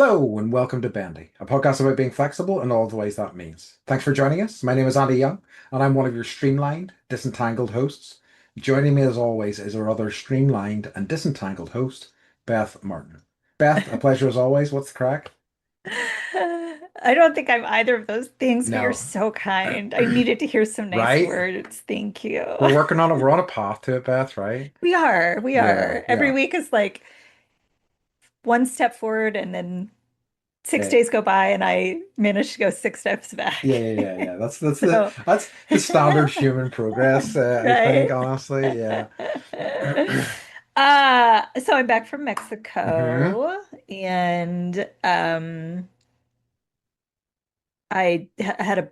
Hello and welcome to Bendy, a podcast about being flexible in all the ways that means. Thanks for joining us. My name is Andy Young, and I'm one of your streamlined, disentangled hosts. Joining me as always is our other streamlined and disentangled host, Beth Martin. Beth, a pleasure as always. What's the crack? I don't think I'm either of those things, but you're No. so kind. I needed to hear some nice Right? words. Thank you. We're working on it. We're on a path to it, Beth, right? We are. We Yeah, are. we Every are. week is like one step forward, and then six Yeah, days go by, and I manage to go six steps yeah, back. yeah, yeah, yeah. So, That's the standard human progress, I think, right? honestly. Yeah. So I'm back from hmm Mexico, and had a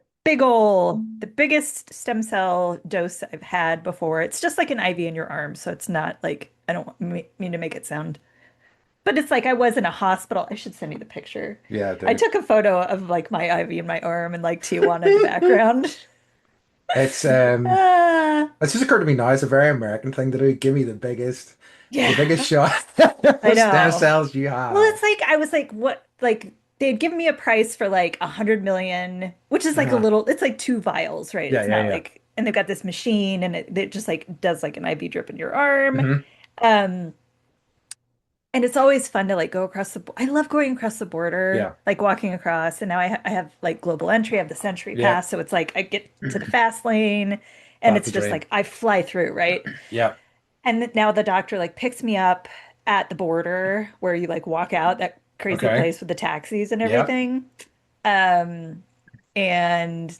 the biggest stem cell dose I've had before. It's just like an IV in your arm, so it's not like I don't mean to make it sound, but it's like I was in a hospital. I should send you the picture. Yeah, I dude. took a photo of like my IV in my arm and like Tijuana in the background. It's Uh, It's just occurred to me now. It's a very American thing to do. Give me the biggest yeah, shot I of stem know. cells you Well, have. it's like I was like, what? Like they'd given me a price for like 100 million, which is like a Uh-huh. little. It's like two vials, right? Yeah, It's yeah, not yeah. like, and they've got this machine, and it just like does like an IV drip in your arm. hmm Um, and it's always fun to like go across I love going across the border, Yeah, like walking across. And now I have like global entry, I have the Century yeah. Pass, so it's like I get to the fast lane, and That's it's the just dream. like I fly through, right? Yeah. Now the doctor like picks me up at the border where you like walk out that crazy Okay. place with the taxis and Yeah. everything. Um, and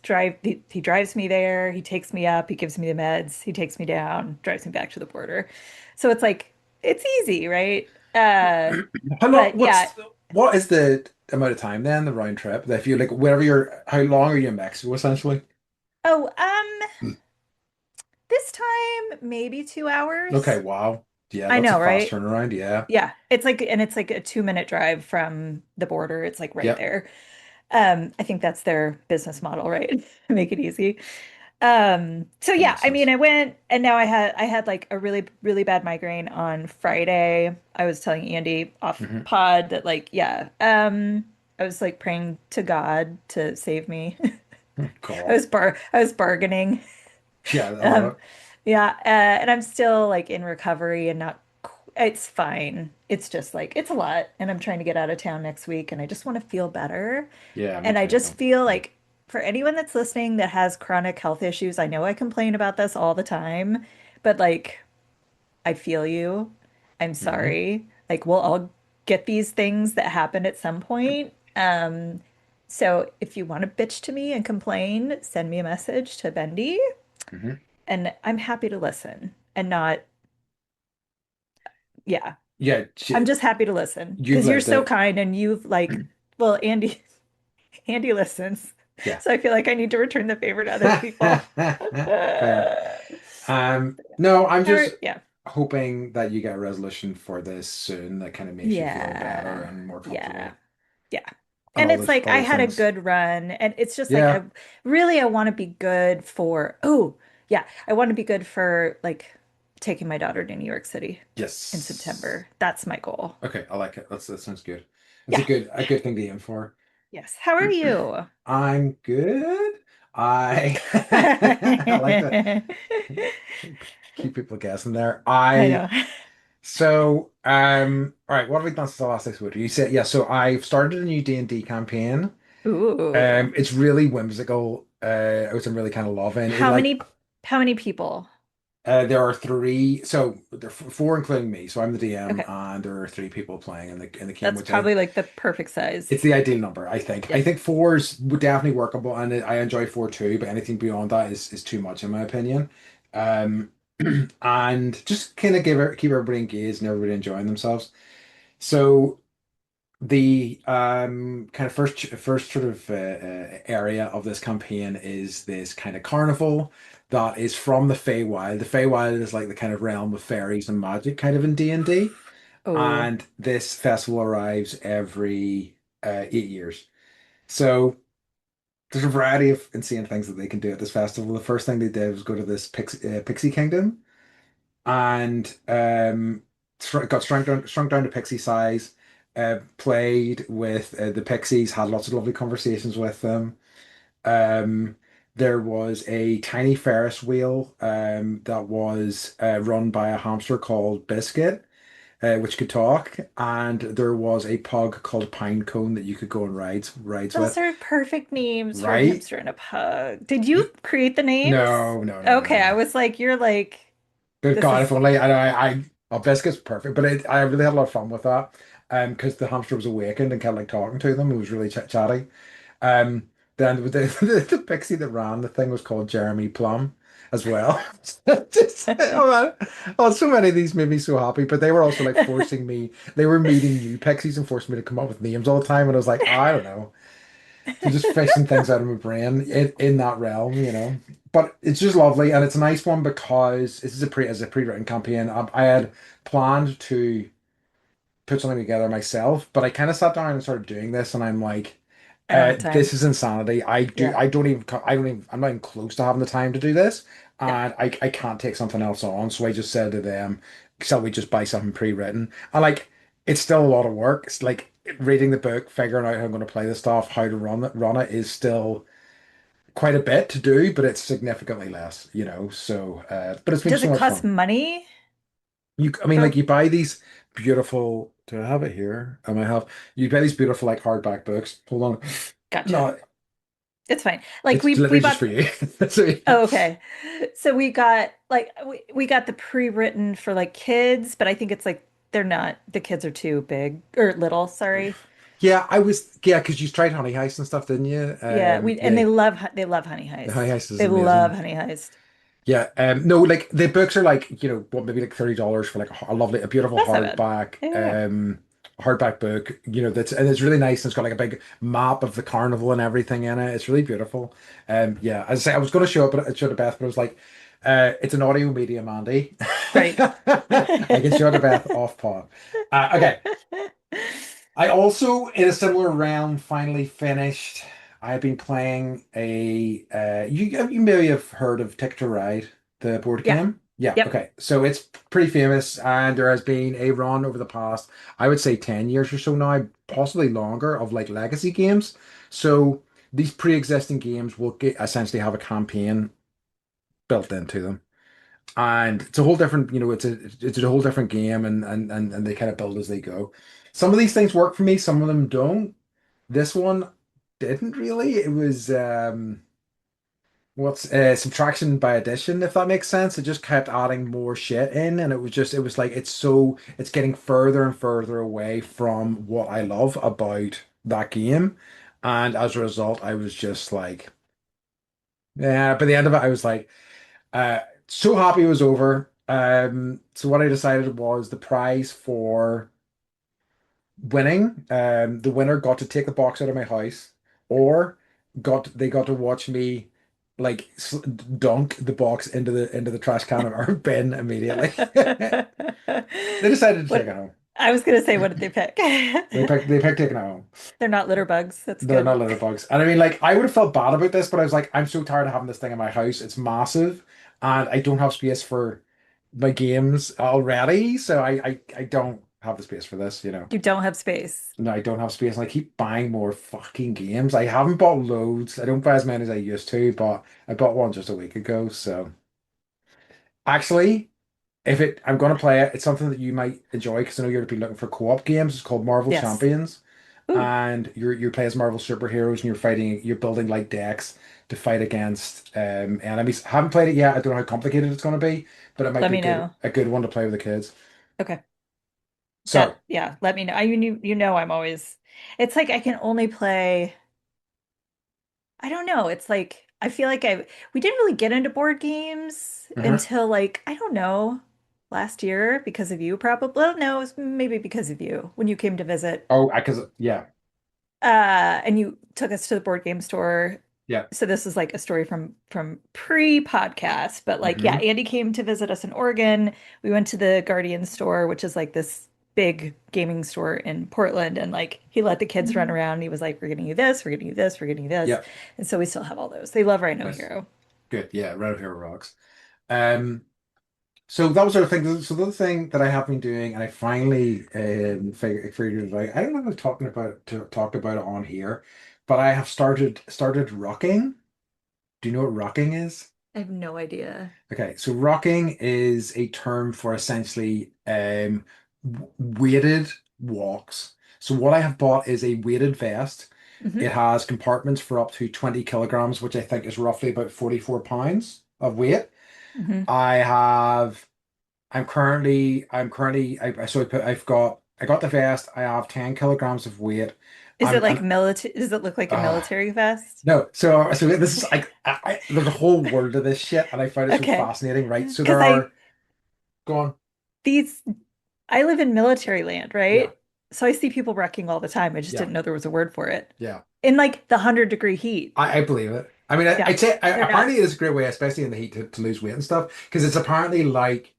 he drives me there, he takes me up, he gives me the meds, he takes me down, drives me back to the border. So it's like it's easy, right? How long? But yeah. What is the amount of time then the round trip? If you like, wherever you're, how long are you in Mexico essentially? Oh, this time maybe 2 hours. Okay. Wow. Yeah, I that's a know, fast right? turnaround. Yeah. Yeah, it's like a 2 minute drive from the border. It's like right Yep. there. I think that's their business model, right? Make it easy. So That yeah, makes I mean, sense. I went and now I had like a really, really bad migraine on Friday. I was telling Andy off hmm pod that like, yeah, I was like praying to God to save me. Cool. I was bargaining. Yeah, I love Um, it. yeah, and I'm still like in recovery and not, it's fine. It's just like, it's a lot. And I'm trying to get out of town next week and I just want to feel better. Yeah, me And I just too. feel like for anyone that's listening that has chronic health issues, I know I complain about this all the time, but like, I feel you. I'm hmm sorry. Like, we'll all get these things that happen at some point. So if you want to bitch to me and complain, send me a message to Bendy hmm and I'm happy to listen and not, yeah, Yeah, I'm just happy to listen you've because you're lived so it. kind and you've like, well, Andy listens. Yeah. So I feel like I need to return the favor to other people. Fair. Uh, No, I'm just yeah. hoping that you get a resolution for this soon that kind of makes you feel better Yeah. and more Yeah. comfortable Yeah. and And it's like all I those had a things. good run and it's just like Yeah. I want to be good for yeah, I want to be good for like taking my daughter to New York City in Yes. September. That's my goal. Okay, I like it. That sounds good. It's Yeah. a good thing to aim for. Yes. How are you? I'm good. I I like to I keep people guessing there. know. All right, what have we done since the last 6 weeks? You said, yeah, so I've started a new D&D campaign. Ooh. It's really whimsical, which I'm really kind of loving. How many how many people? There are three, so there are four including me. So I'm the DM, Okay. and there are three people playing in the game, That's which I probably like the perfect size. it's the ideal number, I think. I Yep. think four would definitely workable, and I enjoy four too. But anything beyond that is too much, in my opinion. Um, and just kind of keep everybody engaged and everybody enjoying themselves. So the kind of first sort of area of this campaign is this kind of carnival that is from the Feywild. The Feywild is like the kind of realm of fairies and magic, kind of in D&D. Oh. And this festival arrives every 8 years. So there's a variety of insane things that they can do at this festival. The first thing they did was go to this pixie kingdom and got shrunk down to pixie size. played with the Pixies, had lots of lovely conversations with them. Um, there was a tiny Ferris wheel that was run by a hamster called Biscuit, which could talk, and there was a pug called Pinecone that you could go on rides Those with. are perfect names for a Right? hamster and a pug. Did you create the names? No, no, no, no, Okay, I no. was like, you're like, Good this God, if is only oh, Biscuit's perfect, but I really had a lot of fun with that. Because the hamster was awakened and kept like talking to them. It was really chatty. Um, then the pixie that ran the thing was called Jeremy Plum as well. Oh, man. Oh, so many of these made me so happy, but they were also like forcing me. They were meeting new pixies and forcing me to come up with names all the time, and I was like, I don't know. So just fishing things out of my brain in that realm, you know. But it's just lovely, and it's a nice one because this is as a pre-written campaign. I had planned to put something together myself, but I kind of sat down and started doing this, and I'm like, I don't have this time. is insanity. Yeah. I don't even, I'm not even close to having the time to do this, Yeah. and I can't take something else on. So I just said to them, shall we just buy something pre-written? And like, it's still a lot of work. It's like reading the book, figuring out how I'm going to play the stuff, how to run it is still quite a bit to do, but it's significantly less, you know. So, but it's been Does so it much cost fun. money I mean, like for you buy these beautiful. Do I have it here? I might have. You buy these beautiful like hardback books. Hold on. gotcha. No, It's fine. Like it's we literally just bought for you. So, oh, okay. So we got like we got the pre-written for like kids, but I think it's like they're not the kids are too big or little, sorry. yeah, because you tried Honey Heist and stuff, didn't you? Yeah, we and Yeah, they love Honey the Honey Heist. Heist is They love amazing. Honey Heist. Yeah, no, like the books are like, what, maybe like $30 for like a beautiful That's not bad. Yeah. hardback book, and it's really nice and it's got like a big map of the carnival and everything in it. It's really beautiful. Yeah, as I say, I was going to show up, show it to Beth, but I was like, it's an audio medium, Andy. Right. I can show it to Beth off pod. Okay. I also, in a similar realm, finally finished. I've been playing you maybe have heard of Tick to Ride, the board Yeah. game. Yeah, Yep. okay. So it's pretty famous, and there has been a run over the past, I would say 10 years or so now, possibly longer, of like legacy games. So these pre-existing games will essentially have a campaign built into them. And it's a whole different, it's a whole different game, and they kind of build as they go. Some of these things work for me, some of them don't. This one didn't really. It was what's subtraction by addition, if that makes sense. It just kept adding more shit in, and it was like it's getting further and further away from what I love about that game. And as a result, I was just like, yeah, by the end of it, I was like, uh, so happy it was over. So what I decided was the prize for winning, the winner got to take the box out of my house, or they got to watch me like dunk the box into the trash can or bin immediately. They decided to take What it home. I was gonna say, what did they pick? They picked taking it home. They're not litter bugs. That's They're good. not litter bugs. And I mean, like, I would have felt bad about this, but I was like, I'm so tired of having this thing in my house. It's massive, and I don't have space for my games already. So I don't have the space for this, you know. You don't have space. No, I don't have space, and I keep buying more fucking games. I haven't bought loads. I don't buy as many as I used to, but I bought one just a week ago. So actually, I'm gonna play it. It's something that you might enjoy because I know you're gonna be looking for co-op games. It's called Marvel Yes. Champions, Ooh, and you play as Marvel superheroes, and you're building like decks to fight against enemies. I haven't played it yet. I don't know how complicated it's gonna be, but it might let be me know. a good one to play with the kids. Okay. So, That, yeah, let me know. You know I'm always it's like I can only play I don't know. It's like I feel like we didn't really get into board games uh-huh. until like I don't know, last year because of you probably. Well, no, it was maybe because of you when you came to visit. Oh, because yeah, And you took us to the board game store. yeah. So this is like a story from pre-podcast, but like yeah, Hmm. Andy came to visit us in Oregon. We went to the Guardian store, which is like this big gaming store in Portland, and like he let the kids run around. And he was like, "We're getting you this, we're getting you this, we're getting you this," Yeah. and so we still have all those. They love Rhino Nice. Hero. Good. Yeah, Red Hero rocks. Um, So that was sort of thing. So the other thing that I have been doing, and I finally figured it out. I don't know if I've talked about it on here, but I have started rocking. Do you know what rocking is? I have no idea. Okay, so rocking is a term for essentially weighted walks. So what I have bought is a weighted vest. Hmm. It has compartments for up to 20 kilograms, which I think is roughly about 44 pounds of weight. Hmm. I have I got the vest. I have 10 kilograms of weight. Is it like And military? Does it look like a uh military vest? no, so this is like there's a whole world of this shit, and I find it so Okay. fascinating, right? So Because there are go on. these, I live in military land, Yeah, right? So I see people wrecking all the time. I just yeah, didn't know there was a word for it. yeah. In like the 100-degree heat. I believe it. I mean, Yeah, I'd say they're apparently nuts. it is a great way, especially in the heat, to lose weight and stuff, because it's apparently like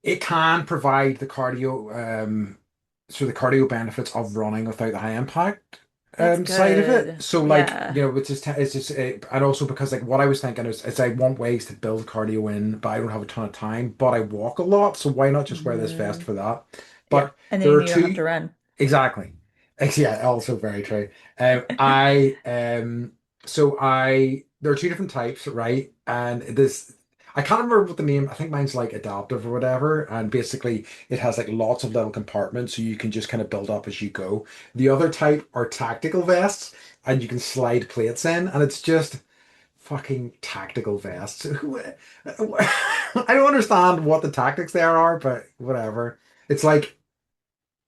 it can provide the cardio benefits of running without the high impact That's side of it. good. So like, Yeah. it's just and also because like what I was thinking is I want ways to build cardio in, but I don't have a ton of time, but I walk a lot, so why not just wear this vest Hmm. for that? Yeah. But And there then are you don't have to two run. exactly. Yeah, also very true. I so I there are two different types, right? And this I can't remember what the name. I think mine's like adaptive or whatever. And basically, it has like lots of little compartments, so you can just kind of build up as you go. The other type are tactical vests, and you can slide plates in, and it's just fucking tactical vests. I don't understand what the tactics there are, but whatever. It's like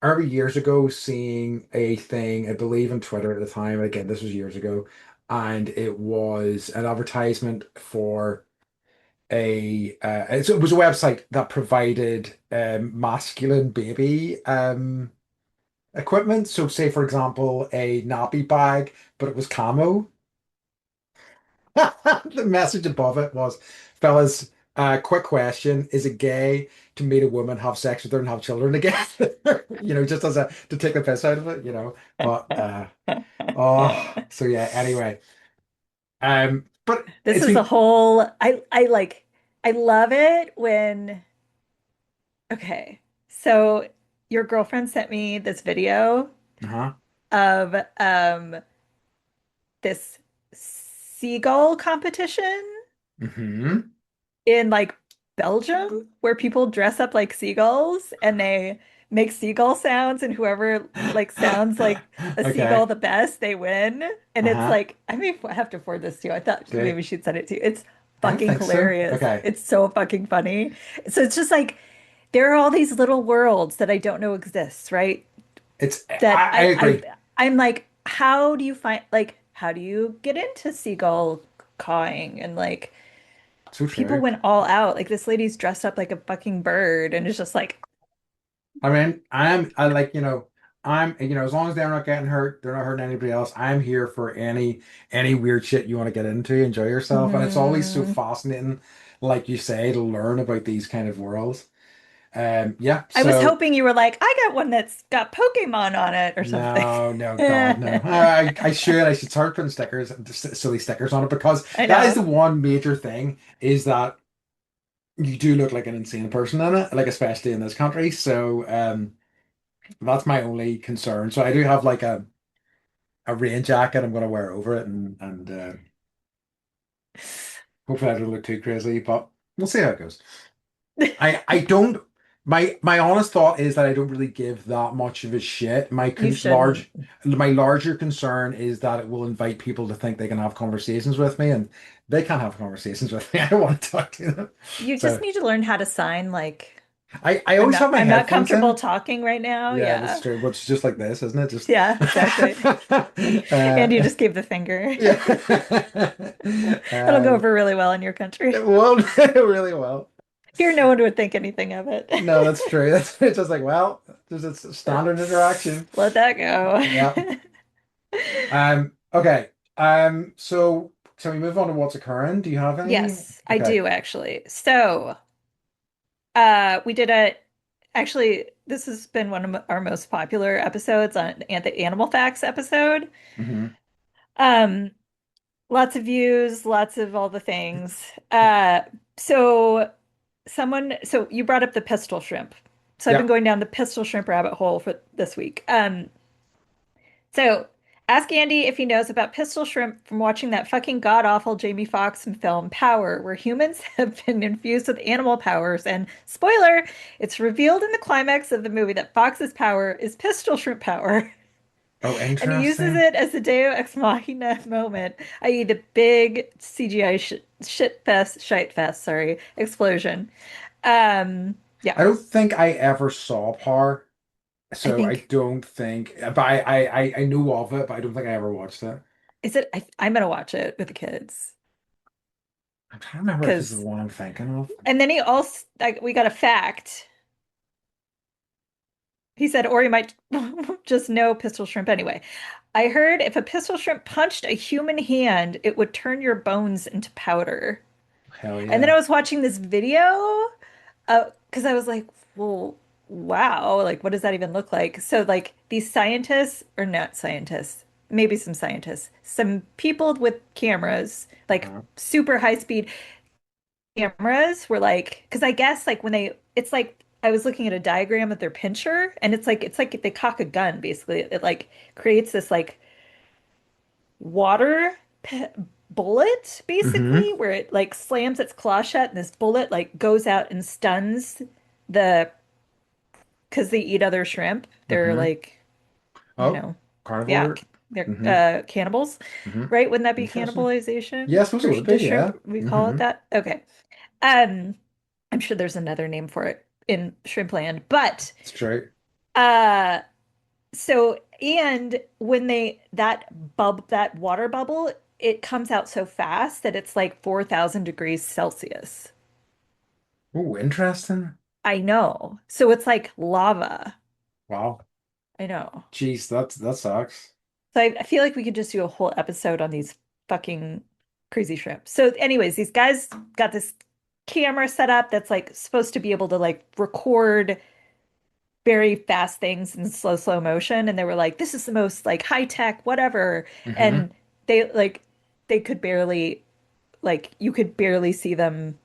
I remember years ago seeing a thing, I believe on Twitter at the time, again, this was years ago, and it was an advertisement for it was a website that provided masculine baby equipment. So say for example a nappy bag, but it was camo. The message above it was, fellas, quick question. Is it gay to meet a woman, have sex with her, and have children together? Just as a to take the piss out of it. But so yeah, anyway. But This it's is a been whole I like I love it when okay. So your girlfriend sent me this video uh-huh. of this seagull competition Hmm. in like Belgium where people dress up like seagulls and they make seagull sounds and whoever like sounds like a seagull Okay. the best, they win. And it's Uh-huh. like I may have to forward this to you. I thought See, maybe she'd send it to you. It's I don't fucking think so. hilarious. Okay. It's so fucking funny. So it's just like there are all these little worlds that I don't know exist, right? It's That I agree. I'm like, how do you find like how do you get into seagull cawing and like So people true. went all out. Like this lady's dressed up like a fucking bird and it's just like, I mean, I like, as long as they're not getting hurt, they're not hurting anybody else. I'm here for any weird shit you want to get into, enjoy yourself. And it's always so hmm. fascinating, like you say, to learn about these kind of worlds. Yeah, I was so hoping you were like, I got one that's got Pokemon on it or something. no, no, God, no. I should start putting stickers, silly stickers on it because I that is the know. one major thing is that you do look like an insane person in it, like especially in this country. So that's my only concern. So I do have like a rain jacket I'm going to wear over it, and hopefully I don't look too crazy, but we'll see how it goes. I don't. My honest thought is that I don't really give that much of a shit. You shouldn't. My larger concern is that it will invite people to think they can have conversations with me, and they can't have conversations with me. I don't want to talk to them. You just So need to learn how to sign like I always have my I'm not headphones comfortable in. talking right now. Yeah, that's Yeah. true. But it's just like this, isn't it? Just Yeah, exactly. And you uh, just gave the finger. yeah. It'll go Um, over really well in your country. it won't really well. Here, no one would think anything of it. No, that's true. That's it's just like, well, there's a standard interaction. Let that go. Yeah. Okay. So we move on to what's occurring. Do you have any? Yes, I Okay. do actually. So, we did a actually this has been one of our most popular episodes on the animal facts episode. Hmm. Um, Lots of views, lots of all the things. So so you brought up the pistol shrimp. So I've been Yeah. going down the pistol shrimp rabbit hole for this week. So ask Andy if he knows about pistol shrimp from watching that fucking god-awful Jamie Foxx film Power, where humans have been infused with animal powers. And spoiler, it's revealed in the climax of the movie that Fox's power is pistol shrimp power. Oh, And he uses interesting. it as a Deo Ex Machina moment, i.e., the big CGI shite fest, sorry, explosion. Yeah, I don't think I ever saw Par, I so I think don't think, but I knew of it, but I don't think I ever watched it. is it. I'm gonna watch it with the kids I'm trying to remember if this is the because, one I'm thinking of. and then he also like we got a fact. He said, or he might just know pistol shrimp anyway. I heard if a pistol shrimp punched a human hand, it would turn your bones into powder. Hell And then I yeah. was watching this video because I was like, well, wow, like what does that even look like? So like these scientists, or not scientists, maybe some scientists, some people with cameras, like Uh, super high speed cameras were like, because I guess like when it's like I was looking at a diagram of their pincher, and it's like they cock a gun basically. It like creates this like water bullet mm-hmm. basically where it like slams its claw shut and this bullet like goes out and stuns the because they eat other shrimp. They're Mm-hmm. like, you Oh, know, yeah, carnivore. they're Mm-hmm. cannibals, Mm-hmm. right? Wouldn't that be Interesting. cannibalization Yeah, I suppose it for would be, the shrimp? yeah. We call it Mm-hmm. that. Okay. Um, I'm sure there's another name for it in shrimp land, but It's true. uh so and when they that water bubble, it comes out so fast that it's like 4,000 degrees Celsius. Oh, interesting. I know. So it's like lava. Wow. I know. Jeez, that sucks. So I feel like we could just do a whole episode on these fucking crazy shrimp. So anyways, these guys got this camera set up that's like supposed to be able to like record very fast things in slow motion, and they were like, this is the most like high tech whatever. Mm-hmm. And they they could barely like you could barely see them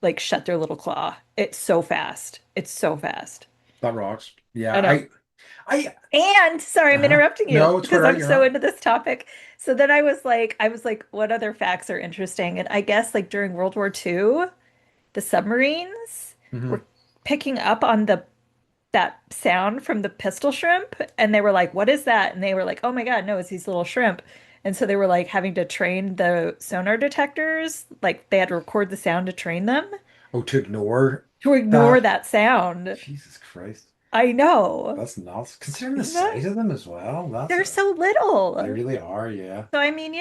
like shut their little claw. It's so fast. It's so fast. That rocks. Yeah, I know. I, And sorry, I'm uh-huh. interrupting you No, it's quite because right, I'm you're so not. into this topic. So then I was like, what other facts are interesting? And I guess like during World War II, the submarines Mm-hmm. were picking up on the that sound from the pistol shrimp, and they were like, what is that? And they were like, oh my God, no, it's these little shrimp. And so they were like having to train the sonar detectors, like they had to record the sound to train them Oh, to ignore to ignore that. that sound. Jesus Christ. I know. That's nuts. Considering the Isn't that? size of them as well, They're so they little. really are, yeah. So I mean,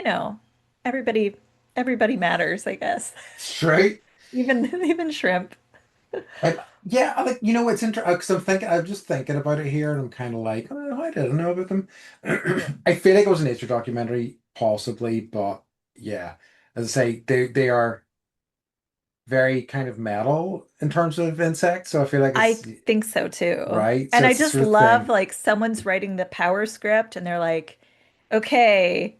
everybody everybody matters, I guess. Straight. Even shrimp. Yeah, it's interesting because I'm just thinking about it here, and I'm kind of like, oh, I didn't know about them. I feel like it was a nature documentary, possibly, but yeah, as I say, they are very kind of metal in terms of insects, so I feel like I it's think so too. right. And So I it's the just sort of love thing. like someone's writing the power script and they're like, okay,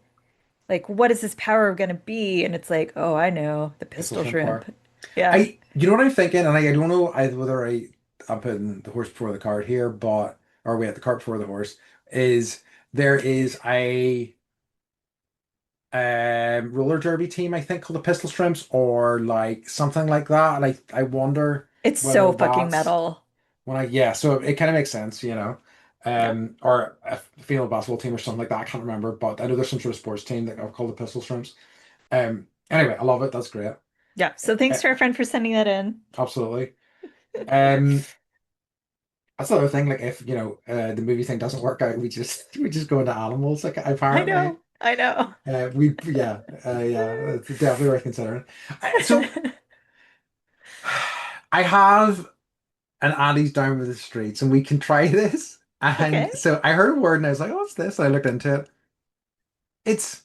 like what is this power going to be? And it's like, oh, I know, the Pistol pistol shrimp shrimp. par. Yeah. You know what I'm thinking, and I don't know whether I'm putting the horse before the cart here, but or wait, the cart before the horse is there is a roller derby team I think called the Pistol Shrimps or like something like that. And I wonder It's so whether fucking that's metal. when I yeah, so it kind of makes sense, you know. Yep. Or a female basketball team or something like that. I can't remember, but I know there's some sort of sports team that are called the Pistol Shrimps. Anyway, I love it. That's great. Yeah. So thanks Uh, to our friend for sending that in. absolutely. Um, that's the other thing. Like if the movie thing doesn't work out, we just go into animals. Like I apparently, know. I know. we yeah, it's definitely worth considering. So I have an Andy's down with the streets, and we can try this. Okay. And so I heard a word, and I was like, "Oh, what's this?" And I looked into it. It's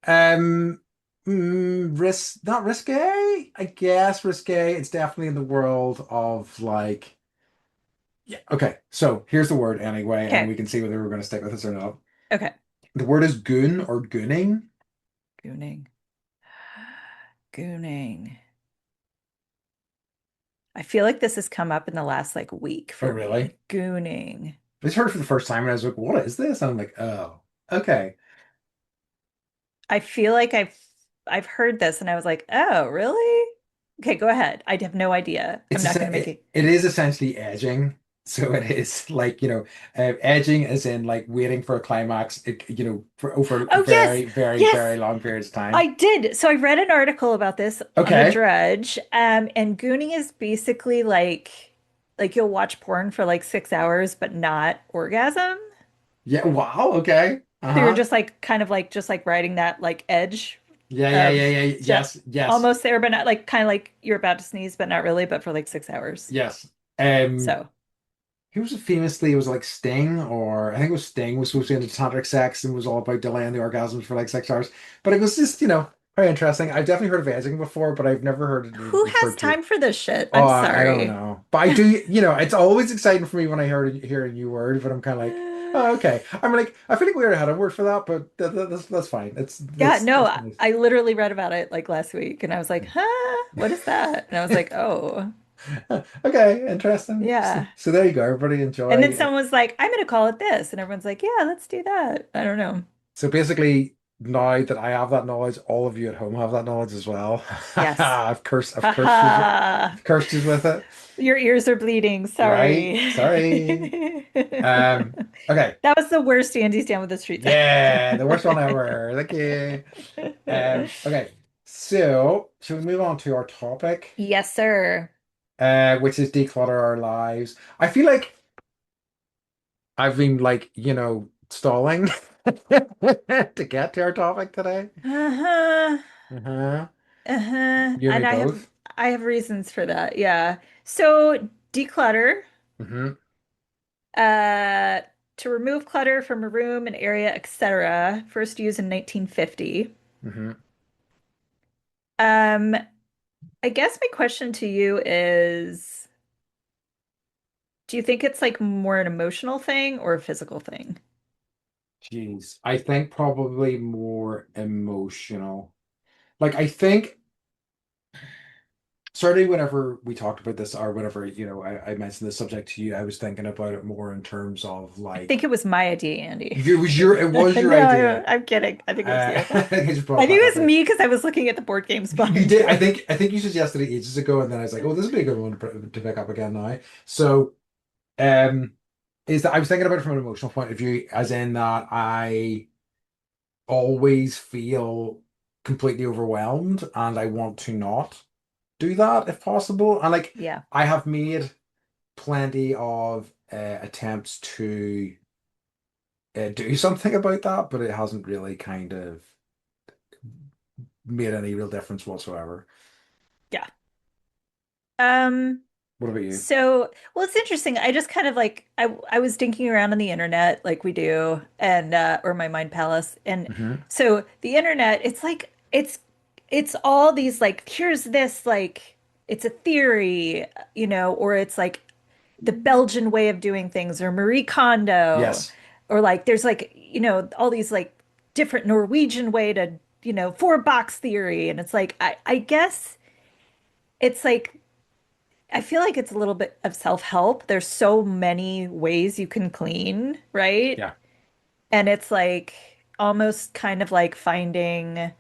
um, not risque. I guess risque. It's definitely in the world of like. Yeah. Okay. So here's the word anyway, and Okay. we can see whether we're going to stick with this or not. Okay. The word is goon or gooning. Gooning. Gooning. I feel like this has come up in the last like week Oh, for really? me. Gooning. I just heard it for the first time and I was like, what is this? And I'm like, oh, okay. I feel like I've heard this and I was like, "Oh, really?" Okay, go ahead. I have no idea. I'm not going to make it. It is essentially edging. So it is like, edging is in like waiting for a climax, for over Oh, yes. very, very, Yes. very long periods of time. I did. So I read an article about this on The Okay. Drudge, and gooning is basically like you'll watch porn for like 6 hours but not orgasm. Yeah. Wow. Okay. So you're Uh-huh. just like kind of like just like riding that like edge Yeah, yeah, yeah, of yeah. just Yes, yes, almost there, but not like kind of like you're about to sneeze, but not really, but for like 6 hours. yes. Um, So He was famously, it was like Sting, or I think it was Sting was supposed to be into tantric sex and was all about delaying the orgasms for like 6 hours. But it was just, very interesting. I've definitely heard of edging before, but I've never heard it who has referred to. time for this shit? Oh, I'm I don't sorry. know. But I do, it's always exciting for me when I hear a new word, but I'm kind of like, oh, okay. I'm like, I feel like we already had a word for that, but that's fine. Yeah, no, That's I, nice. I literally read about it like last week and I was like, huh, what is that? And I was like, oh, Okay, interesting. So, yeah. so there you go. Everybody And then enjoy. someone was like, I'm gonna call it this. And everyone's like, yeah, let's do that. I don't know. So basically, now that I have that knowledge, all of you at home have that knowledge as well. Yes. I've cursed you, Haha. cursed you with it, Your ears are bleeding. right? Sorry. Sorry. Okay. That was the worst Andy's down with the street. Yeah, the worst one ever. Thank you. Okay. So, should we move on to our topic, Yes, sir. which is declutter our lives? I feel like I've been like, stalling to get to our topic today. Uh-huh. Uh-huh. Uh-huh. You and me And both. I have reasons for that. Yeah. So declutter, Hmm. uh, to remove clutter from a room, an area, etc. First used in 1950. Hmm. Um, I guess my question to you is, do you think it's like more an emotional thing or a physical thing? Jeez, I think probably more emotional. Like I think certainly whenever we talked about this or whenever, I mentioned the subject to you, I was thinking about it more in terms of I think like it was my idea, Andy. it was your No, idea. I'm kidding. I think it was you. I think I just brought I it think back up it was there. me because I was looking at the board games You behind did. you. I think you suggested it ages ago, and then I was like, oh, this would be a good one to pick up again now. So, um, is that I was thinking about it from an emotional point of view, as in that I always feel completely overwhelmed and I want to not do that if possible. And like Yeah. I have made plenty of attempts to do something about that, but it hasn't really kind of made any real difference whatsoever. Yeah. Um, What about you? so, well, it's interesting. I just kind of like I was dinking around on the internet like we do, and or my mind palace, and Hmm. so the internet, it's like it's all these like here's this like it's a theory, or it's like the Belgian way of doing things, or Marie Kondo, Yes. or like there's like all these like different Norwegian way to four box theory, and it's like I guess it's like I feel like it's a little bit of self-help. There's so many ways you can clean, right? Yeah. And it's like almost kind of like finding,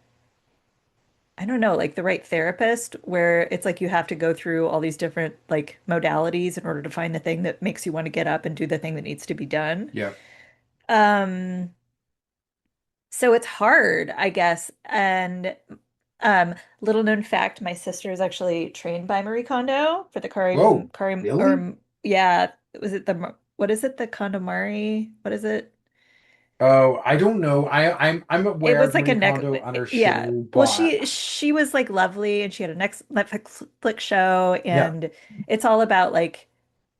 I don't know, like the right therapist where it's like you have to go through all these different like modalities in order to find the thing that makes you want to get up and do the thing that needs to be done. Yeah. Um, so it's hard, I guess. And little known fact, my sister is actually trained by Marie Kondo for the Whoa. Really? or yeah, was it what is it? The Kondomari? What is it? Oh, I don't know. I'm It aware was of like a Marie neck. Kondo and her Yeah. show, Well, but she was like lovely, and she had a next Netflix show, yeah, and it's all about like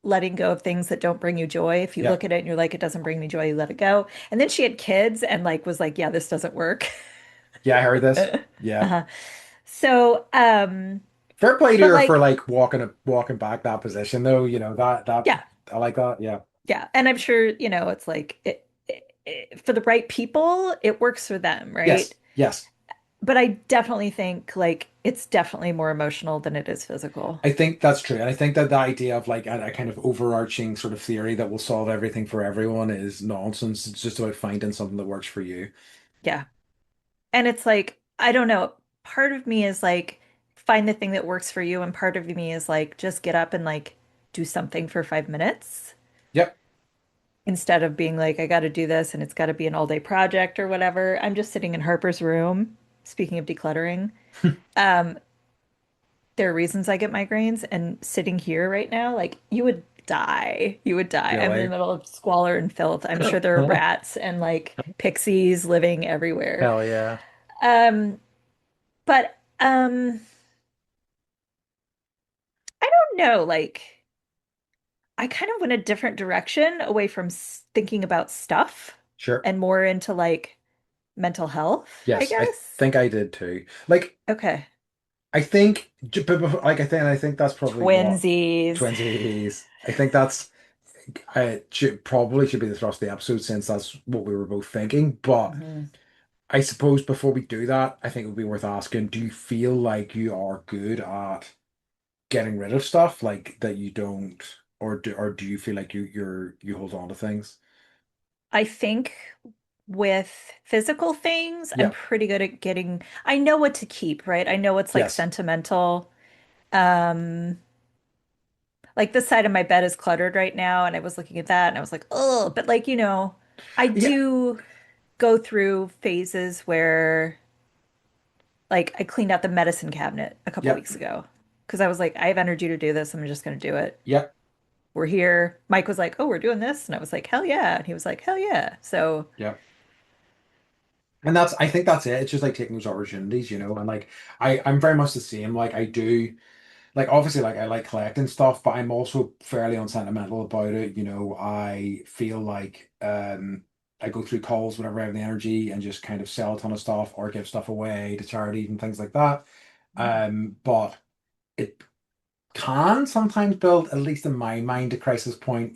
letting go of things that don't bring you joy. If you yeah, look at it and you're like, it doesn't bring me joy, you let it go. And then she had kids and like was like, yeah, this doesn't work. yeah. I heard this. Yeah. Uh-huh. So, Fair play to but her for like, like walking back that position though. That yeah, I like that. Yeah. yeah. And I'm sure, it's like for the right people, it works for them, right? Yes. Yes. but I definitely think like it's definitely more emotional than it is physical. I think that's true. And I think that the idea of like a kind of overarching sort of theory that will solve everything for everyone is nonsense. It's just about finding something that works for you. Yeah. And it's like, I don't know, part of me is like find the thing that works for you, and part of me is like just get up and like do something for 5 minutes Yep. instead of being like, I got to do this and it's got to be an all day project or whatever. I'm just sitting in Harper's room. Speaking of decluttering, um, there are reasons I get migraines, and sitting here right now, like you would die. You would die. I'm in the Really? middle of squalor and filth. I'm sure there are rats and like pixies living everywhere. Hell yeah. Um, but I don't know, like I kind of went a different direction away from thinking about stuff Sure. and more into like mental health, I Yes, I guess. think I did too. Like, Okay. I think, like, I think that's probably what Twinsies. Twinsies. I think that's, probably should be the thrust of the episode since that's what we were both thinking. But Mhm. I suppose before we do that, I think it would be worth asking, do you feel like you are good at getting rid of stuff like that you don't, or do you feel like you hold on to things? I think with physical things, I'm Yeah. pretty good at getting, I know what to keep, right? I know what's like Yes. sentimental. Um, like this side of my bed is cluttered right now, and I was looking at that and I was like, oh, but like, I Yeah. do go through phases where like I cleaned out the medicine cabinet a couple Yep. weeks ago because I was like, I have energy to do this. I'm just going to do it. Yep. We're here. Mike was like, oh, we're doing this. And I was like, hell yeah. And he was like, hell yeah. So, Yep. And I think that's it. It's just like taking those opportunities, and like I'm very much the same. Like I do, like obviously, like I like collecting stuff, but I'm also fairly unsentimental about it. I feel like I go through calls whenever I have the energy and just kind of sell a ton of stuff or give stuff away to charities and things like that. mhm. But it can sometimes build, at least in my mind, a crisis point.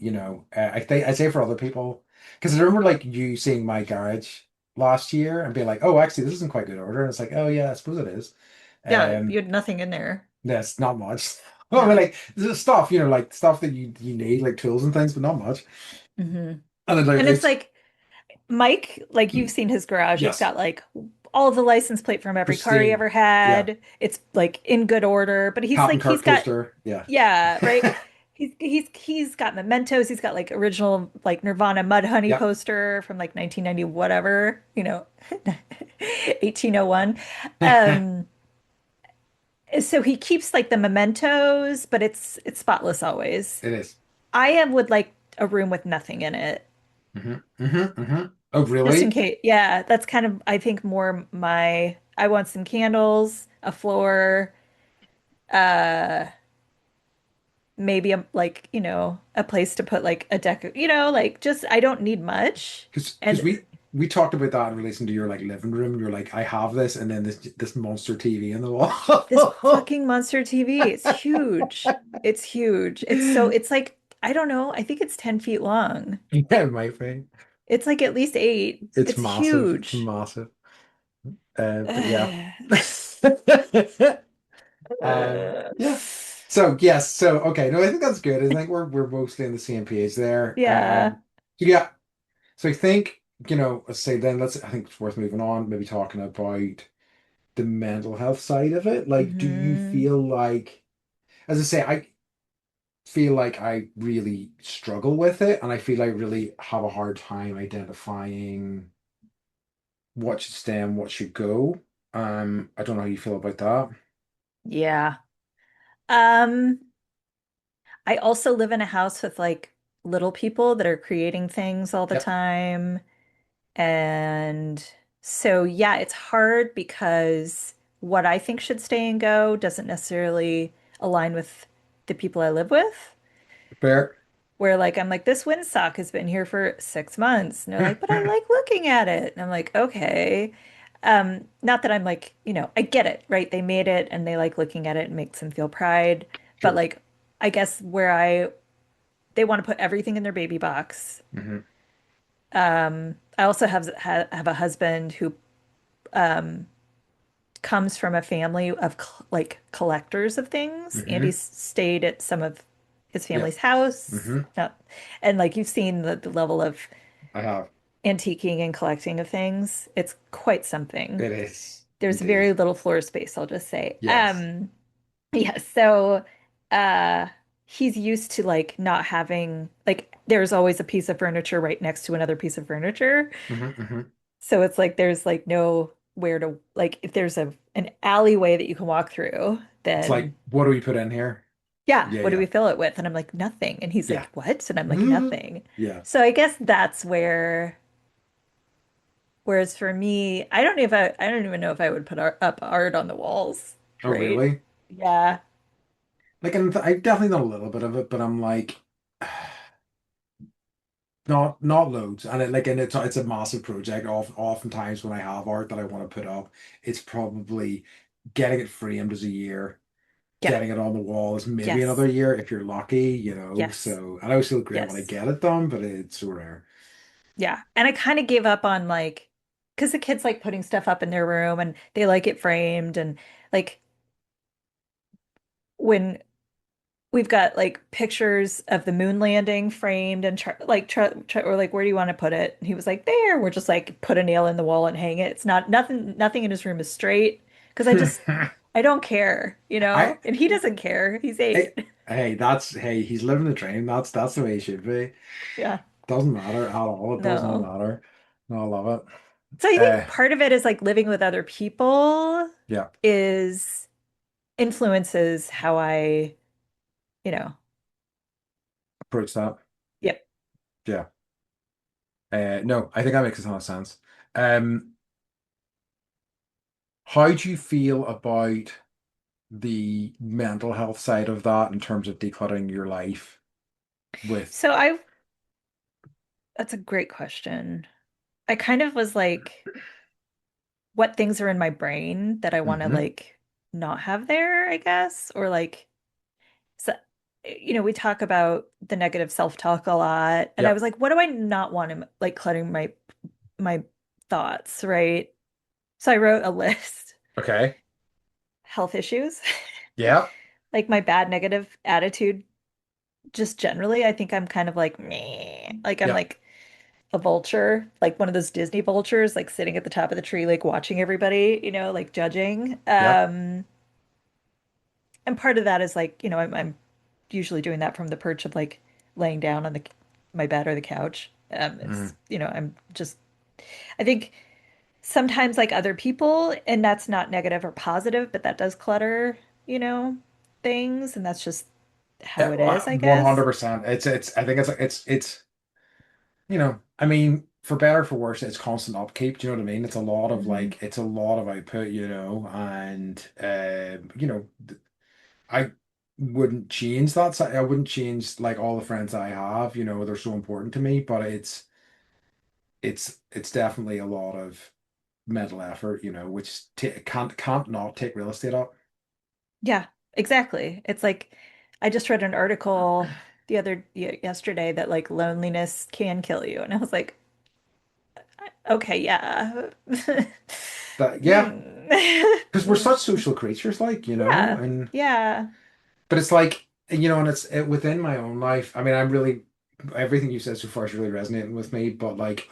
I think I say for other people, because I remember like you seeing my garage last year and being like, "Oh, actually, this isn't quite good order." And it's like, "Oh yeah, I suppose it is." Yeah, you Um, had nothing in there. that's not much. Well, I mean, No. like there's stuff, like stuff that you need, like tools and things, but not much. Hmm. And then like And it's it's like Mike, like you've seen his garage. It's yes, got like all of the license plate from every car he pristine. ever Yeah, had. It's like in good order, but he's Captain like he's Kirk got poster. Yeah, yeah, right. He's got mementos. He's got like original like Nirvana Mudhoney yep. poster from like 1990 whatever, 1801. Um so he keeps like the mementos, but it's spotless always. It is. I am would like a room with nothing in it. Oh, Just in really? case. Yeah, that's kind of I think more my I want some candles, a floor, uh maybe a like, a place to put like a deck, like just I don't need much. Because And we talked about that in relation to your like living room. You're like, I have this, and then this monster TV in the this wall. fucking monster TV, it's huge. It's huge. It's like, I don't know, I think it's 10 feet long. Yeah, it might be. It's like at least eight. It's It's massive. It's huge. massive. But yeah. Ugh. Yeah. So yes. So okay. No, I think that's good. I think we're mostly on the same page there. Yeah. So yeah. So I think let's say then I think it's worth moving on. Maybe talking about the mental health side of it. Like, do you Hmm. feel like, as I say, I feel like I really struggle with it, and I feel I really have a hard time identifying what should stay and what should go. I don't know how you feel about that. Yeah. Um, I also live in a house with like little people that are creating things all the Yep, time. And so, yeah, it's hard because what I think should stay and go doesn't necessarily align with the people I live with. fair. Where, like, I'm like, this windsock has been here for 6 months. And they're like, but I like looking at it. And I'm like, okay. Not that I'm like, I get it, right? They made it and they like looking at it and makes them feel pride. But Sure. like, I guess they want to put everything in their baby box. Hmm. I also have a husband who comes from a family of like collectors of things. Hmm. Andy stayed at some of his Yeah. family's house. Hmm. And like you've seen the level of I have. antiquing and collecting of things. It's quite something. It is There's indeed. very little floor space, I'll just say. Yes. Yeah, so uh he's used to like not having like there's always a piece of furniture right next to another piece of furniture. Hmm. Hmm. So it's like there's like nowhere to like if there's an alleyway that you can walk through, It's like, then what do we put in here? yeah, Yeah, what do yeah. we fill it with? And I'm like, nothing. And he's Yeah. like, what? And I'm like, nothing. Yeah. So I guess that's where whereas for me, I don't even know if I would put up art on the walls, Oh, right? really? Yeah. Like, and I've definitely done a little bit of it, but I'm like, not loads. And it's a massive project. Oftentimes when I have art that I want to put up, it's probably getting it framed as a year, Yeah. getting it on the wall is maybe another Yes. year if you're lucky, you know. Yes. So, and I always feel great when I Yes. get it done, but it's so rare. Yeah. And I kind of gave up on like, because the kids like putting stuff up in their room and they like it framed. And like when we've got like pictures of the moon landing framed and or like, where do you want to put it? And he was like, there. We're just like, put a nail in the wall and hang it. It's not nothing in his room is straight because I don't care, you I, know? And he doesn't care. He's hey, 8. hey, he's living the dream. That's the way he should be. Yeah. Doesn't matter at all. It does not No. matter. No, I love So I it. think part of it is like living with other people Yeah, is influences how I, you know, approach that. yep. Yeah. No, I think that makes a ton of sense. Um, how do you feel about the mental health side of that in terms of decluttering your life with, So that's a great question. I kind of was like, what things are in my brain that I want to hmm. like not have there, I guess, or like, so, we talk about the negative self-talk a lot, and I Yeah. was like, what do I not want to like cluttering my thoughts, right? So I wrote a list. Okay. Health issues, Yeah. like my bad negative attitude, just generally, I think I'm kind of like meh. Like I'm Yeah. like a vulture, like one of those Disney vultures, like sitting at the top of the tree, like watching everybody, like judging. Yep. And part of that is like, I'm usually doing that from the perch of like laying down on the my bed or the couch. Hmm. I'm just, I think sometimes like other people, and that's not negative or positive, but that does clutter, you know, things, and that's just how Yeah, it is, I guess. 100%. I think I mean, for better or for worse, it's constant upkeep. Do you know what I mean? Hmm. It's a lot of output, and I wouldn't change that. I wouldn't change like all the friends I have, they're so important to me, but it's definitely a lot of mental effort, which t can't not take real estate up. Yeah, exactly. It's like I just read an article yesterday that like loneliness can kill you, and I was like, okay, yeah. That yeah, Hmm. because we're such social creatures, like, Yeah, and yeah. but it's like, and within my own life. I mean, everything you said so far is really resonating with me, but like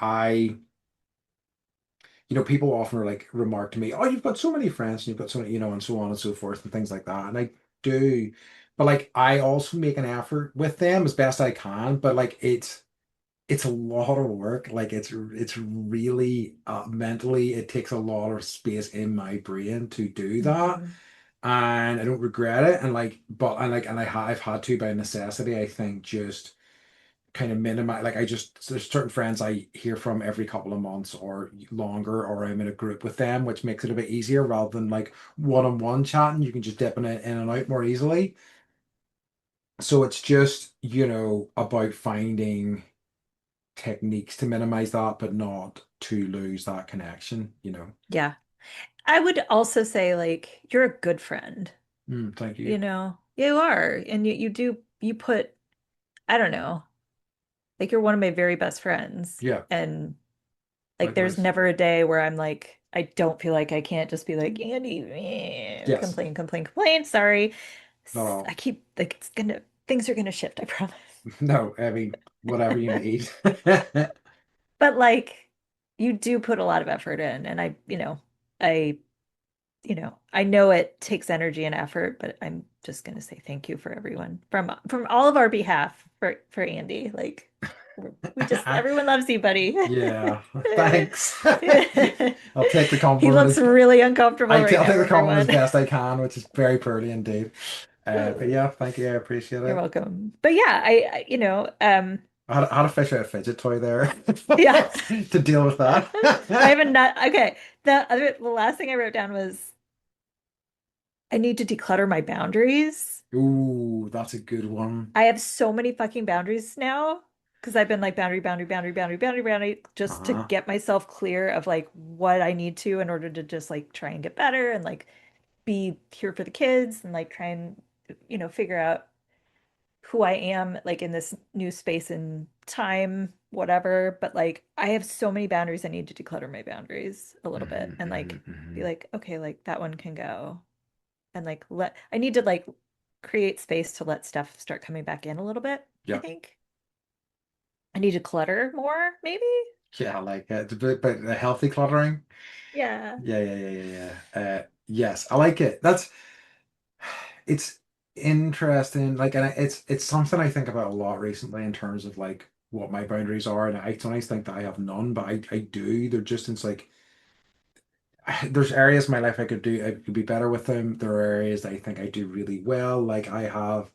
people often are like remark to me, "Oh, you've got so many friends, and you've got so many, and so on and so forth, and things like that." And I do, but like I also make an effort with them as best I can. But like it's a lot of work. Like it's really mentally, it takes a lot of space in my brain to do that, Hmm. and I don't regret it. And like, but and like, and I've had to by necessity. I think just kind of minimize. Like there's certain friends I hear from every couple of months or longer, or I'm in a group with them, which makes it a bit easier rather than like one-on-one chatting. You can just dip in and out more easily. So it's just, about finding techniques to minimize that, but not to lose that connection. Yeah. I would also say like you're a good friend, Thank you. you know. You are. And you put I don't know, like you're one of my very best friends. Yeah. And Like there's Likewise. never a day where I'm like, I don't feel like I can't just be like, Andy, Yes. complain, complain, complain. Sorry. Not I all. keep like things are gonna shift, I promise. No, I mean, whatever you need. But like you do put a lot of effort in, and I I know it takes energy and effort, but I'm just gonna say thank you for everyone from all of our behalf for Andy. Like we just everyone loves you, buddy. Yeah, thanks. I'll take the He compliment looks really uncomfortable right I'll now, take the compliment as everyone. best I can, which is very poorly indeed. But yeah, thank you. I appreciate You're it. welcome. But yeah, I had to fish out a fidget toy there yeah. to deal with I have that. a nut. Okay. The last thing I wrote down was I need to declutter my boundaries. Ooh, that's a good one. I have so many fucking boundaries now because I've been like boundary, boundary, boundary, boundary, boundary, boundary, just to Uh-huh. get myself clear of like what I need to in order to just like try and get better and like be here for the kids and like try and figure out who I am like in this new space and time, whatever. But like I have so many boundaries, I need to declutter my boundaries a little bit and like be like, okay, like that one can go. And like I need to like create space to let stuff start coming back in a little bit, I Yeah. think. I need to clutter more, maybe? Yeah, like but the healthy cluttering. Yeah. Yeah. Yes, I like it. It's interesting. Like, and it's something I think about a lot recently in terms of like what my boundaries are, and I sometimes think that I have none, but I do. They're just it's like there's areas in my life I could be better with them. There are areas that I think I do really well. Like I have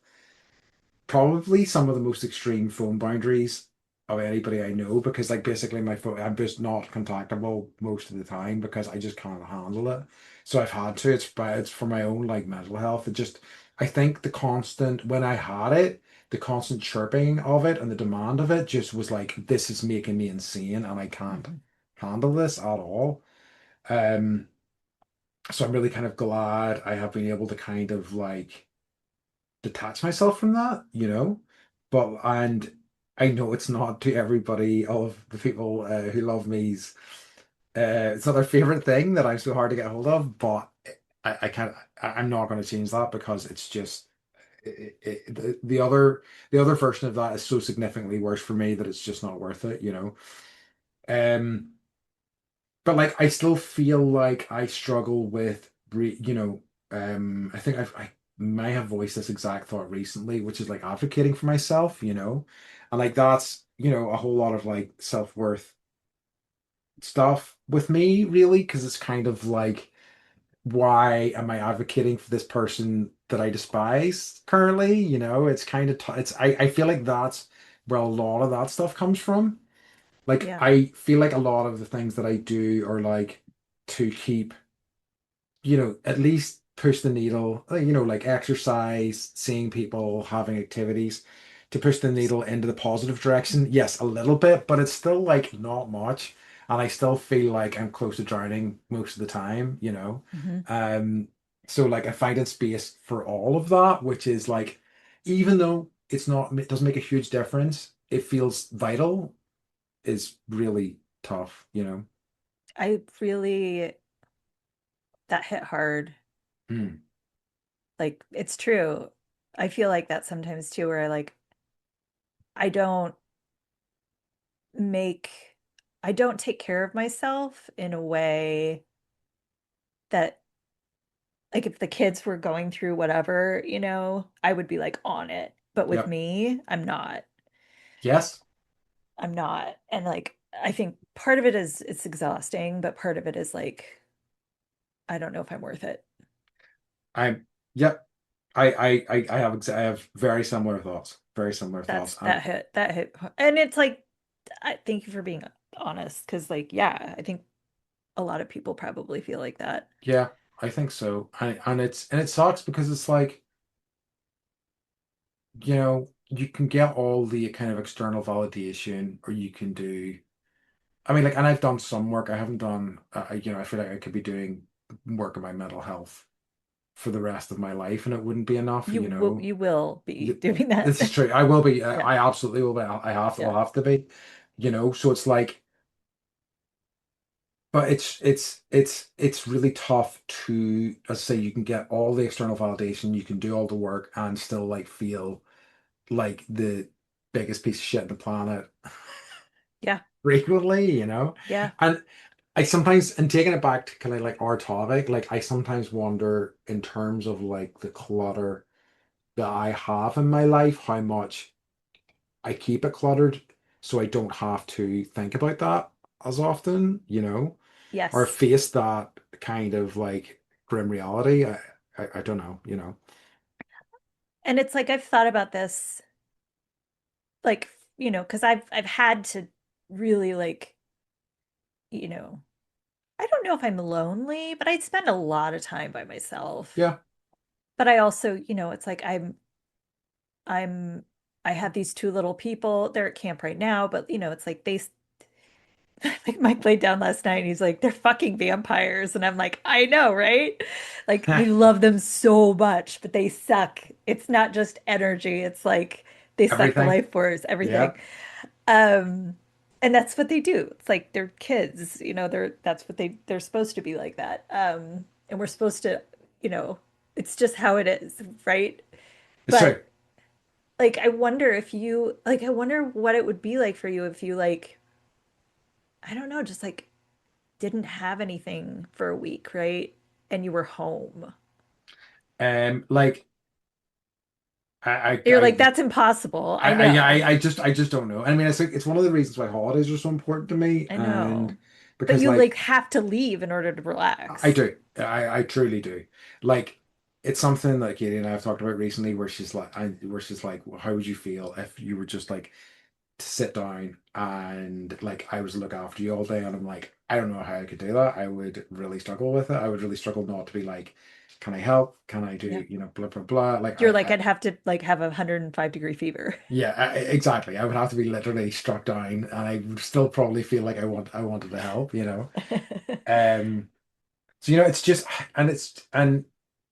probably some of the most extreme phone boundaries of anybody I know because like basically my phone I'm just not contactable most of the time because I just can't handle it. So I've had to. It's for my own like mental health. It just I think the constant when I had it, the constant chirping of it and the demand of it just was like this is making me insane and I can't Mhm. handle this at all. Um so I'm really kind of glad I have been able to kind of like detach myself from that, you know. But and I know it's not to everybody, all of the people who love me's. It's not their favorite thing that I'm so hard to get hold of, but I can't. I'm not going to change that because it's just the other version of that is so significantly worse for me that it's just not worth it, you know. Um, but like I still feel like I struggle with I think I may have voiced this exact thought recently, which is like advocating for myself, you know, and like that's a whole lot of like self-worth stuff with me really because it's kind of like why am I advocating for this person that I despise currently, you know, it's kind of it's I feel like that's where a lot of that stuff comes from. Like Yeah. I feel like a lot of the things that I do are like to keep, at least push the needle, like exercise, seeing people, having activities to push the needle into the positive direction. Yes, a little bit, but it's still like not much. And I still feel like I'm close to drowning most of the time, you know. Hmm. Um, so like I find space for all of that, which is like, even though it doesn't make a huge difference, it feels vital, is really tough, you know. I really that hit hard. Mm. Like it's true. I feel like that sometimes too, where I don't make I don't take care of myself in a way that like if the kids were going through whatever, I would be like on it. But with Yep. me, I'm not. Yes. I'm not. And like I think part of it is it's exhausting, but part of it is like I don't know if I'm worth it. I'm, yep. I have very similar thoughts. Very similar thoughts. And That hit. And it's like thank you for being honest because like yeah, I think a lot of people probably feel like that. yeah, I think so. And it sucks because it's like, you can get all the kind of external validation or you can do, I mean, like, and I've done some work. I haven't done, I feel like I could be doing work on my mental health for the rest of my life and it wouldn't be enough, you know. You will be You, doing that. this is true. I will be. Yeah. I absolutely will be. I Yeah. will have to be. So it's like but it's really tough to, let's say, you can get all the external validation, you can do all the work and still like feel like the biggest piece of shit on the planet Yeah. frequently, you know? Yeah. And I sometimes, and taking it back to kind of like our topic, like I sometimes wonder in terms of like the clutter that I have in my life, how much I keep it cluttered so I don't have to think about that as often, you know, or Yes. face that kind of like grim reality. I don't know, you know. And it's like I've thought about this like, because I've had to really like, you know, I don't know if I'm lonely, but I spend a lot of time by myself. Yeah, But I also, it's like I'm I have these two little people. They're at camp right now, but it's like like Mike laid down last night and he's like, they're fucking vampires. And I'm like, I know, right? Like we love them so much, but they suck. It's not just energy. It's like they suck the everything. life force, everything. Yeah, Um, and that's what they do. It's like they're kids, that's what they're supposed to be like that. And we're supposed to, you know, it's just how it is, right? it's true. But like I wonder what it would be like for you if you like, I don't know, just like didn't have anything for a week, right? And you were home. Like You're like, I that's impossible. I yeah, know. I just don't know. I mean, it's like it's one of the reasons why holidays are so important to me, I and know. But because you like like have to leave in order to I relax. do, I truly do. Like it's something that Katie and I have talked about recently, where where she's like, well, how would you feel if you were just like to sit down and like I was to look after you all day? And I'm like, I don't know how I could do that. I would really struggle with it. I would really struggle not to be like, can I help? Can I do, Yeah. you know, blah blah blah. Like You're like, I'd have to like have a 105-degree fever. yeah, exactly. I would have to be literally struck down, and I would still probably feel like I wanted to help, you know. Um, so you know, it's just, and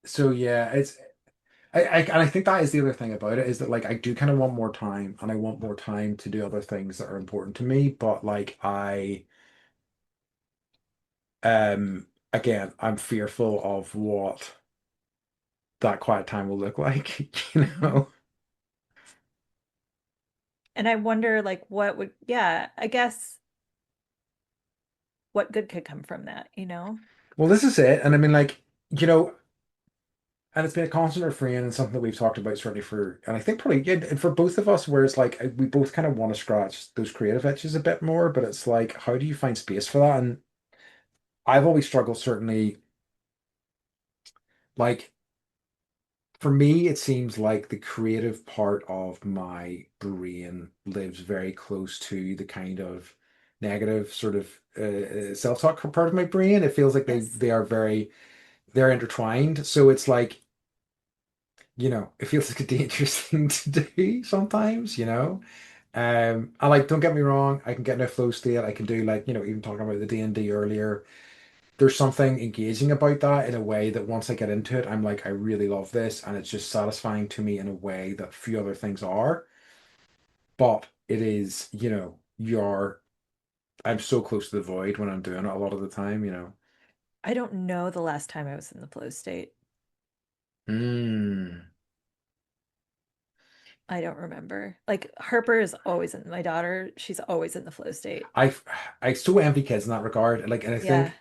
so yeah, and I think that is the other thing about it is that like I do kind of want more time, and I want more time to do other things that are important to me, but like again, I'm fearful of what that quiet time will look like, you Mhm. know. And I wonder like yeah, I guess what good could come from that, you know? Well, this is it, and I mean, like, you know. And it's been a constant refrain and something that we've talked about certainly for, and I think probably yeah, and for both of us, where it's like we both kind of want to scratch those creative itches a bit more, but it's like, how do you find space for that? And I've always struggled, certainly, like for me, it seems like the creative part of my brain lives very close to the kind of negative sort of self-talk part of my brain. It feels like Yes. they're intertwined. So it's like, you know, it feels like a dangerous thing to do sometimes, you know. I like, don't get me wrong, I can get in a flow state. I can do like, you know, even talking about the D&D earlier. There's something engaging about that in a way that once I get into it, I'm like, I really love this, and it's just satisfying to me in a way that few other things are. But it is, you know, I'm so close to the void when I'm doing it a lot of the time, you know. I don't know the last time I was in the flow state. Mm. I don't remember. Like Harper is always in my daughter, she's always in the flow state. I I so envy kids in that regard. Like, and I Yeah. think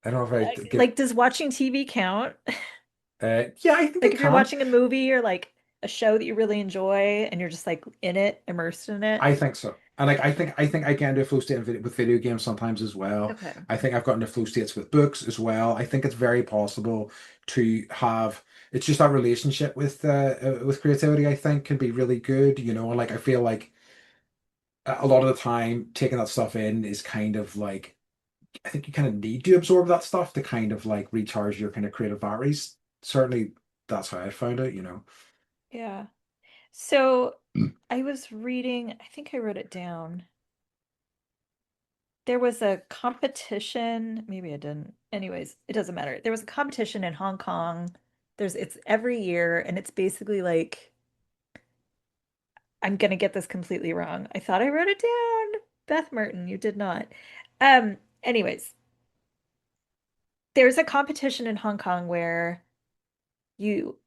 I don't know if I get Like, does watching TV count? yeah, I think Like it if you're can. watching a movie or like a show that you really enjoy and you're just like in it, immersed in it. I think so. And like I think I get into a flow state with video games sometimes as well. Okay. I think I've gotten into flow states with books as well. I think it's very possible to have it's just that relationship with creativity, I think can be really good, you know, and like I feel like a lot of the time taking that stuff in is kind of like I think you kind of need to absorb that stuff to kind of like recharge your kind of creative batteries. Certainly that's how I found it, you know. Yeah. So I was reading, I think I wrote it down. There was a competition, maybe I didn't. Anyways, it doesn't matter. There was a competition in Hong Kong. It's every year and it's basically like I'm gonna get this completely wrong. I thought I wrote it down. Beth Merton, you did not. Anyways, there's a competition in Hong Kong where you,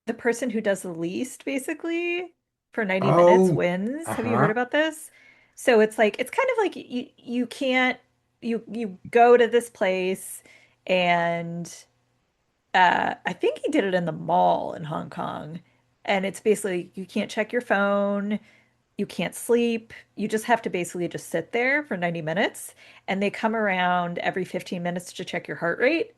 the person who does the least basically for 90 minutes Oh, wins. Have you heard uh-huh. about this? So it's like it's kind of like you can't you go to this place and I think he did it in the mall in Hong Kong. And it's basically you can't check your phone, you can't sleep. You just have to basically just sit there for 90 minutes and they come around every 15 minutes to check your heart rate.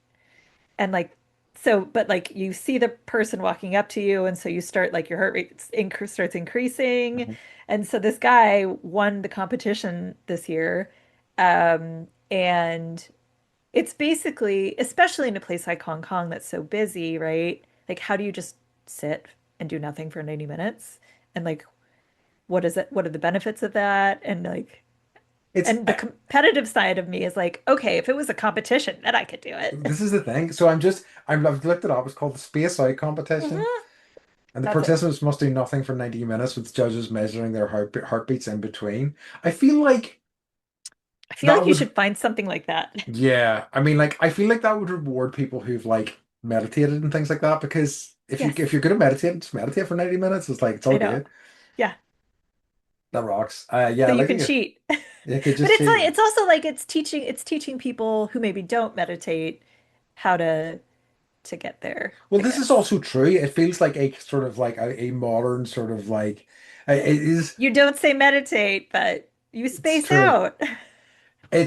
And like so but like you see the person walking up to you and so you start like your heart rate starts increasing. Mhm. And so this guy won the competition this year. And it's basically, especially in a place like Hong Kong that's so busy, right? Like, how do you just sit and do nothing for 90 minutes? And like, what is it? What are the benefits of that? And like, It's and the competitive side of me is like, okay, if it was a competition, then I could do it. this is the thing. So I've looked it up. It's called the Space Out competition. Mhm. And the That's it. participants must do nothing for 90 minutes with judges measuring their heartbeats in between. I feel like I feel that like you would, should find something like that. yeah. I mean, like, I feel like that would reward people who've like meditated and things like that because if Yes, you're good at meditating, just meditate for 90 minutes. It's like it's all I know. good. Yeah. That rocks. Yeah, So I you like can to get cheat. you could But just cheat. it's also like it's teaching people who maybe don't meditate how to get there, Well, I this is guess. also true. It feels like a sort of like a modern sort of like it is. You don't say meditate, but you It's space true. out. It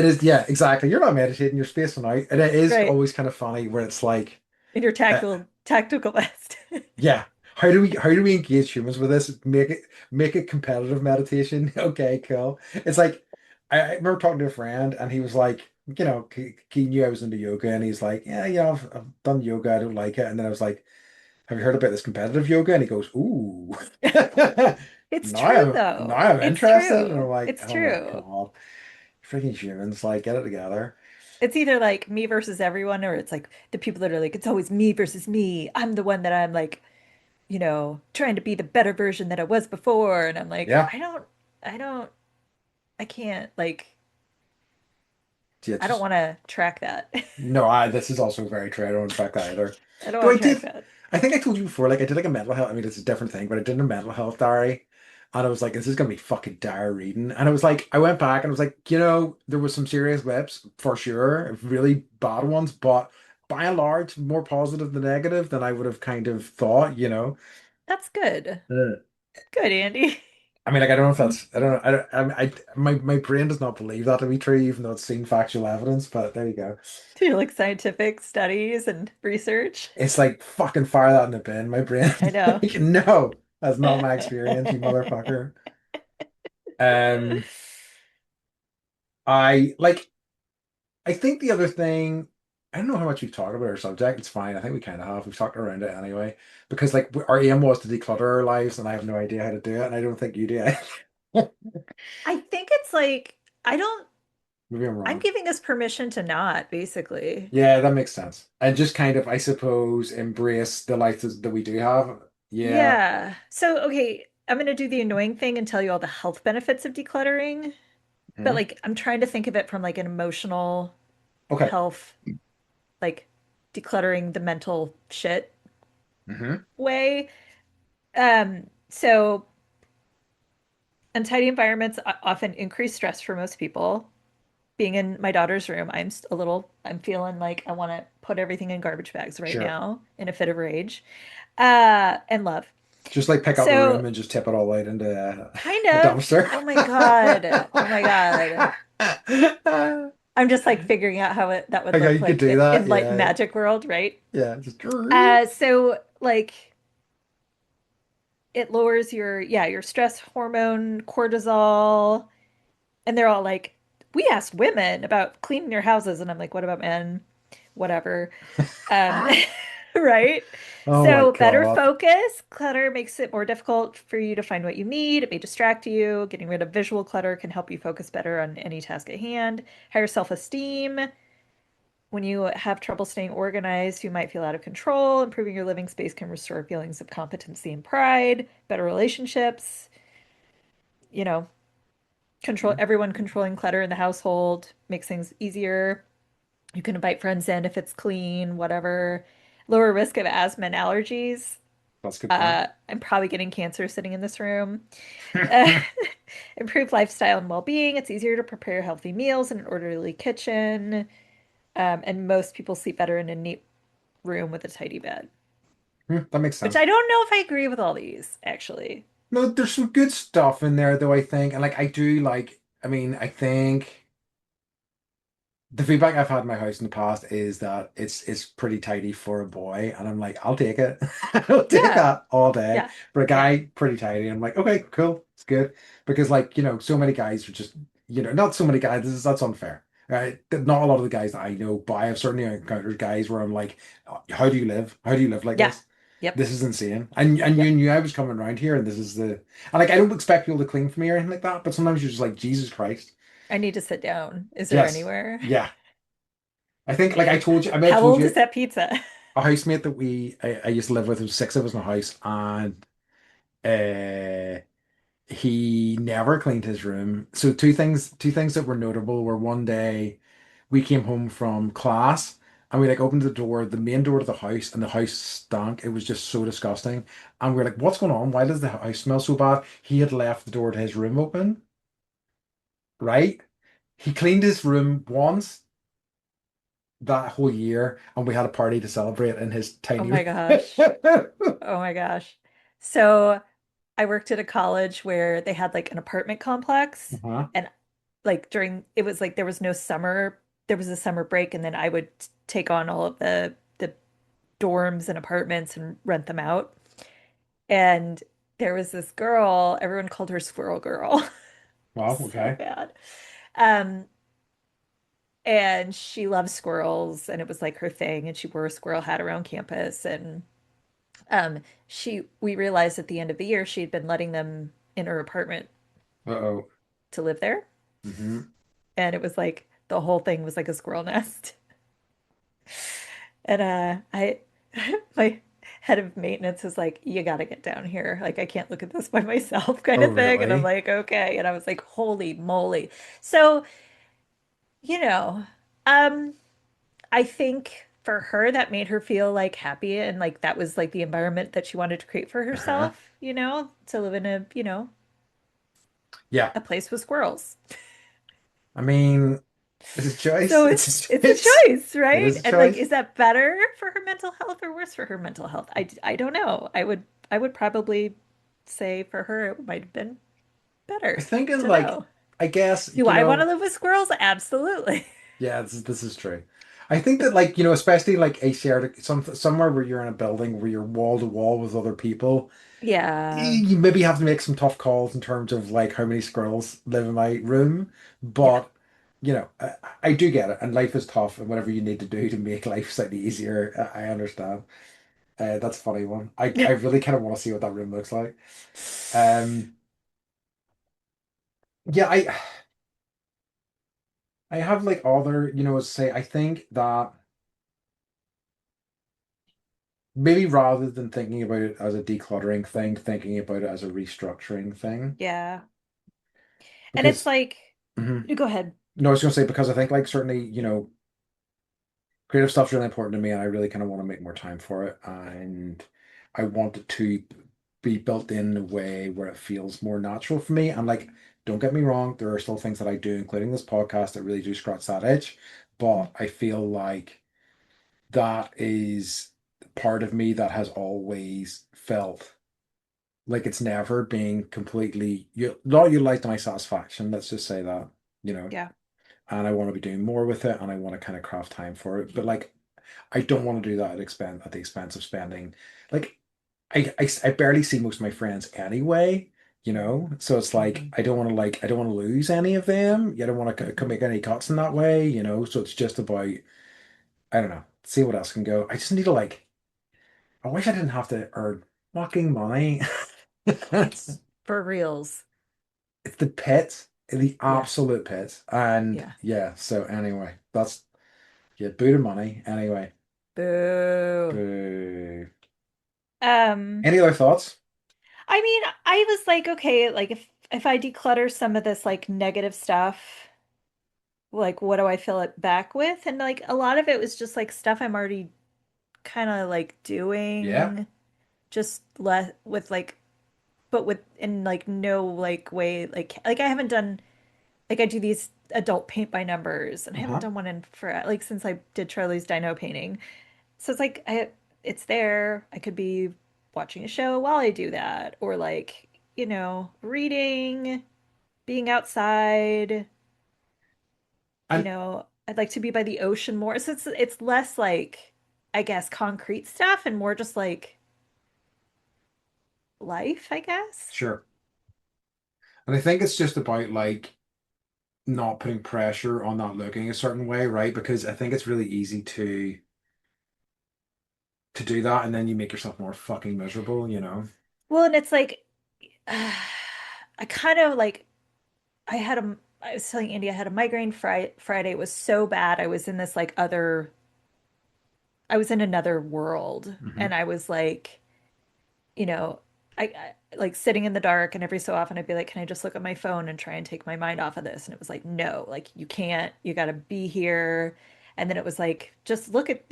is, yeah, exactly. You're not meditating, you're spacing out. And it is Right. always kind of funny where it's like, In your uh, tactical best. yeah, how do we engage humans with this? Make it competitive meditation. Okay, cool. It's like I remember talking to a friend and he was like, he knew I was into yoga and he's like, yeah, I've done yoga, I don't like it. And then I was like, have you heard about this competitive yoga? And he goes, ooh. It's Now true now though. I'm It's interested. And I'm true. like, It's oh my true. God, freaking humans, like get it together. It's either like me versus everyone, or it's like the people that are like, it's always me versus me. I'm the one that I'm like, trying to be the better version that I was before. And I'm like, Yeah. I don't, I can't, like, Yeah, I don't just want to track that. no, this is also very true. I don't track that either. I don't Though want to track that. I think I told you before, like I did like a mental health, I mean, it's a different thing, but I did a mental health diary. And I was like, this is gonna be fucking dire reading. And I was like, I went back and I was like, there was some serious whips for sure, really bad ones, but by and large, more positive than negative than I would have kind of thought. That's good. Uh, Good, Andy. I mean, like, I don't know if that's, I don't know, my brain does not believe that to be true, even though it's seen factual evidence, but there you go. Do like scientific studies and research. It's like fucking fire that in the bin. My brain, I know. like, no, that's not my experience, you motherfucker. Um, I like. I think the other thing. I don't know how much we've talked about our subject. It's fine. I think we kind of have. We've talked around it anyway, because like our aim was to declutter our lives, and I have no idea how to do it, and I don't think you do. I think it's like, Maybe I'm I'm wrong. giving us permission to not, basically. Yeah, that makes sense. And just kind of, I suppose, embrace the life that we do have. Yeah. Yeah. So, okay, I'm going to do the annoying thing and tell you all the health benefits of decluttering. But Mhm. like, I'm trying to think of it from like an emotional Okay. health, like decluttering the mental shit Hmm. way. So untidy environments often increase stress for most people. Being in my daughter's room, I'm feeling like I want to put everything in garbage bags right Sure. now in a fit of rage, and love. Just like pick up a So room and just tip it all out into kind a of, dumpster. oh my God, oh my God. I'm just like figuring out how that would Like how look you could like do that. in light Yeah. magic world, right? Yeah. Just So like it lowers your stress hormone, cortisol, and they're all like, we asked women about cleaning their houses, and I'm like, what about men? Whatever. Um, right? Oh my So better God. focus. Clutter makes it more difficult for you to find what you need. It may distract you. Getting rid of visual clutter can help you focus better on any task at hand. Higher self-esteem. When you have trouble staying organized, you might feel out of control. Improving your living space can restore feelings of competency and pride. Better relationships. You know, Control everyone controlling clutter in the household makes things easier. You can invite friends in if it's clean, whatever. Lower risk of asthma and allergies. That's a good point. I'm probably getting cancer sitting in this room. Uh, improve lifestyle and well-being. It's easier to prepare healthy meals in an orderly kitchen. And most people sleep better in a neat room with a tidy bed. That makes Which sense. I don't know if I agree with all these, actually. No, there's some good stuff in there though, I think. And like I do like, I mean, I think the feedback I've had in my house in the past is that it's pretty tidy for a boy, and I'm like, I'll take it. I'll take Yeah, that all day. yeah, For a yeah, guy, pretty tidy. I'm like, okay, cool, it's good. Because like, so many guys are just, not so many guys, that's unfair. Right? Not a lot of the guys that I know, but I have certainly encountered guys where I'm like, how do you live? How do you live like yeah. this? Yep, This is insane. And you yep. knew I was coming around here, and this is and like I don't expect people to clean for me or anything like that, but sometimes you're just like, Jesus Christ. I need to sit down. Is there Yes. anywhere? Yeah. I think, like I Okay. told you, I may have How told old is you, that pizza? a housemate that I used to live with, there was six of us in a house, and uh, he never cleaned his room. So two things that were notable were one day we came home from class and we like opened the door, the main door to the house, and the house stank. It was just so disgusting. And we are like, what's going on? Why does the house smell so bad? He had left the door to his room open, right? He cleaned his room once that whole year, and we had a party to celebrate in his Oh tiny my room. gosh. Oh my gosh. So I worked at a college where they had like an apartment complex Uh-huh. and like during it was like there was no summer, there was a summer break and then I would take on all of the dorms and apartments and rent them out. And there was this girl, everyone called her Squirrel Girl. Wow, So okay. bad. Um, and she loved squirrels and it was like her thing and she wore a squirrel hat around campus and we realized at the end of the year she'd been letting them in her apartment Uh-oh. to live there. Hmm. And it was like the whole thing was like a squirrel nest. And I my head of maintenance was like, you gotta get down here. Like I can't look at this by myself kind Oh, of thing. And I'm really? like, okay. And I was like, holy moly. So, you know, um, I think for her that made her feel like happy and like that was like the environment that she wanted to create for Uh-huh. herself, to live in Yeah. a place with squirrels. I mean, it's a choice. So It's a it's a choice. choice, It right? is a And like, choice. is that better for her mental health or worse for her mental health? I don't know. I would probably say for her it might have been I better. think in Don't like, know. I guess, Do I want to live with squirrels? Absolutely. yeah, this is true. I think that like, especially like a shared somewhere where you're in a building where you're wall to wall with other people, Yeah. you maybe have to make some tough calls in terms of like how many squirrels live in my room. Yeah. But I do get it, and life is tough, and whatever you need to do to make life slightly easier, I understand. That's a funny one. I really kind of want to see what that room looks like. Um, yeah, I have like other, say I think that maybe rather than thinking about it as a decluttering thing, thinking about it as a restructuring thing. Yeah. And it's Because like, Mhm. you go ahead. No, I was gonna say because I think like certainly, creative stuff's really important to me, and I really kind of want to make more time for it. And I want it to be built in a way where it feels more natural for me. And like, don't get me wrong, there are still things that I do, including this podcast, that really do scratch that itch. Mm, But I feel like that is part of me that has always felt like it's never been completely not utilized to my satisfaction. Let's just say that, you know. yeah. And I want to be doing more with it, and I want to kind of craft time for it. But like, I don't want to do that at the expense of spending. Like, I barely see most of my friends anyway. So it's like Mhm. I don't want to lose any of them. I don't want to Mhm. make any cuts in that way. So it's just about I don't know, see what else can go. I just need to like. I wish I didn't have to earn fucking money. It's For reals. it's the pit, the Yeah. absolute pit, and Yeah. yeah. So anyway, that's yeah, boo to money. Anyway, Boo. boo. Um, Any other thoughts? I mean, I was like, okay, like if if I declutter some of this like negative stuff, like what do I fill it back with? And like a lot of it was just like stuff I'm already kind of like Yeah. doing, just let with like, but with in like no like way like I haven't done like I do these adult paint by numbers and I haven't Uh-huh. done one in for like since I did Charlie's Dino painting. So it's like it's there. I could be watching a show while I do that or like, reading, being outside, And I'd like to be by the ocean more. So it's less like I guess concrete stuff and more just like life, I guess. sure. And I think it's just about like not putting pressure on not looking a certain way, right? Because I think it's really easy to do that and then you make yourself more fucking miserable, you know? Well, and it's like I kind of like I was telling Andy I had a migraine Friday. It was so bad. I was in another world Hmm. and I was like, you know, like sitting in the dark and every so often I'd be like, can I just look at my phone and try and take my mind off of this? And it was like, no, like you can't, you got to be here. And then it was like, just look at,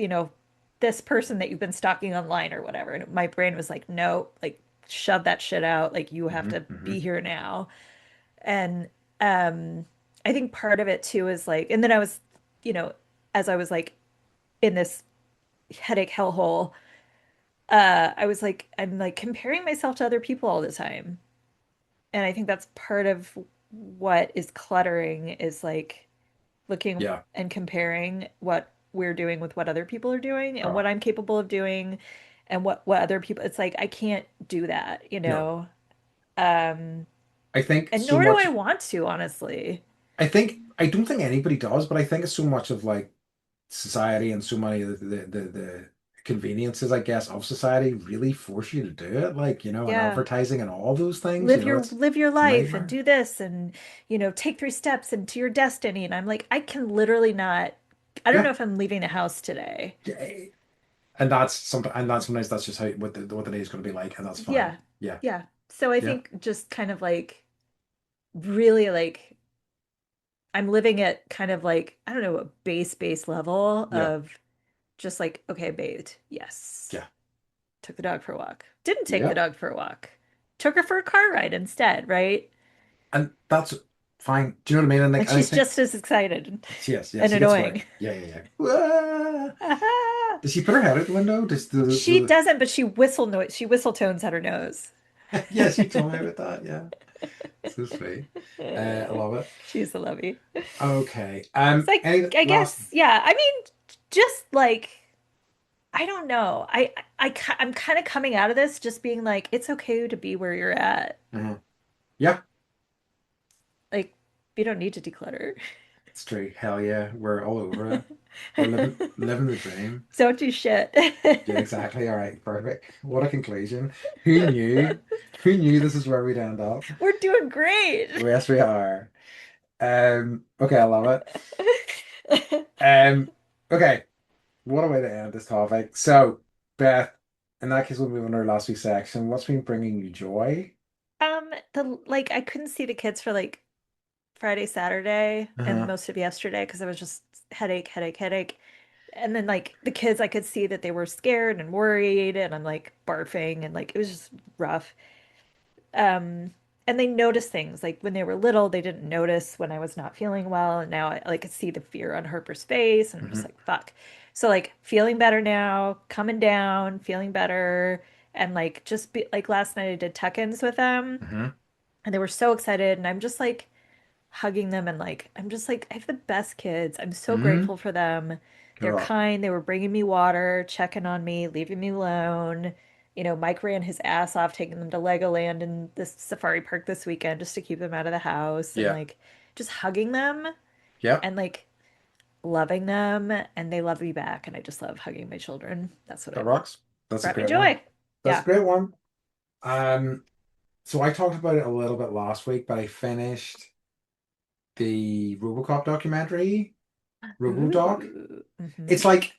this person that you've been stalking online or whatever. And my brain was like, no, like shove that shit out. Like you have Hmm. to Hmm. be here now. And um I think part of it too is like, and then I was, you know, as I was like in this headache hellhole, I was like, I'm like comparing myself to other people all the time. And I think that's part of what is cluttering is like looking Yeah. and comparing what we're doing with what other people are doing and Oh, what I'm capable of doing and what other people, it's like I can't do that, you no. know. Um, I think and so nor do I much. want to, honestly. I don't think anybody does, but I think it's so much of like society and so many of the conveniences, I guess, of society really force you to do it. Like, and Yeah. advertising and all those things, Live your it's a life and nightmare. do this and take 3 steps into your destiny. And I'm like, I can literally not, I don't know Yeah. if I'm leaving the house today. Yeah. And that's sometimes that's just how what the day is going to be like, and that's fine. Yeah. Yeah. Yeah. So I Yeah. think just kind of like really like I'm living at kind of like, I don't know, a base level Yeah. of just like, okay, I bathed. Yes. Yeah. Took the dog for a walk. Didn't take the Yeah. dog for a walk. Took her for a car ride instead, right? And that's fine. Do you know what I mean? And like, And and I she's think just as excited yes, yes, and he gets away. annoying. Yeah, yeah, yeah. Ah! Does she put her head out the window? Does She doesn't, but she whistle tones at her nose. yes, you told me about that. Yeah, so sweet. I love it. She's a lovey. Okay. So Any I last? guess, yeah. I mean, just like I don't know. I'm kind of coming out of this just being like, it's okay to be where you're at. Mhm. Yeah, Like, you don't need to declutter. it's true. Hell yeah, we're all over it. We're living the dream. Don't do shit. Yeah, exactly. All right, perfect. What a conclusion. Who knew? Who knew this is where we'd end up? We're doing great. Yes, we are. Okay, I love it. Okay. What a way to end this topic. So, Beth, in that case, we'll move on to our last week's section. What's been bringing you joy? The like I couldn't see the kids for like Friday, Saturday, and Uh-huh. most of yesterday because I was just headache. And then like the kids, I could see that they were scared and worried, and I'm like barfing, and like it was just rough. Um, and they noticed things like when they were little, they didn't notice when I was not feeling well, and now I like could see the fear on Harper's face, and I'm just Hmm. like, fuck. So like feeling better now, coming down, feeling better, and like just be like last night I did tuck-ins with them, Hmm. and they were so excited, and I'm just like hugging them and like I'm just like I have the best kids. I'm so Hmm. grateful for them. They're Yeah. kind. They were bringing me water, checking on me, leaving me alone. Mike ran his ass off taking them to Legoland and this safari park this weekend just to keep them out of the house and Yeah. like just hugging them Yeah. and like loving them and they love me back and I just love hugging my children. That's what That I rocks. That's a brought me great one. joy. That's a Yeah. great one. Um, so I talked about it a little bit last week, but I finished the RoboCop documentary, RoboDoc. Ooh. It's like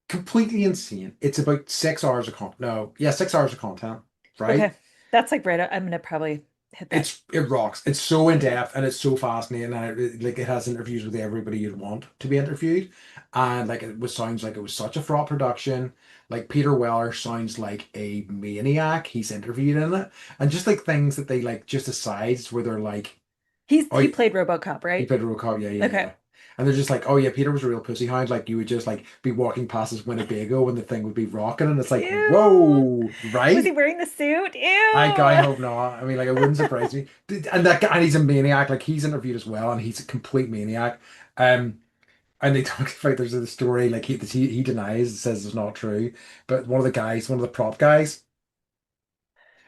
completely insane. It's about 6 hours of content. No, yeah, 6 hours of content, right? Okay. That's like right. I'm gonna probably. hit that. It rocks. It's so in depth and it's so fascinating. And like it has interviews with everybody you'd want to be interviewed, and like it was sounds like it was such a fraught production. Like Peter Weller sounds like a maniac. He's interviewed in it, and just like things that they like just asides where they're like, oh, He played RoboCop, he right? played Robocop, yeah, yeah, Okay. yeah. And they're just like, oh yeah, Peter was a real pussy hound. Like you would just like be walking past his Winnebago and the thing would be rocking, and it's like, Ew. whoa, Was he right? wearing the suit? I Ew. hope not. I mean, like, it wouldn't surprise me. And that guy, and he's a maniac. Like, he's interviewed as well, and he's a complete maniac. Um, and they talk about there's a story like he denies, says it's not true. But one of the guys, one of the prop guys,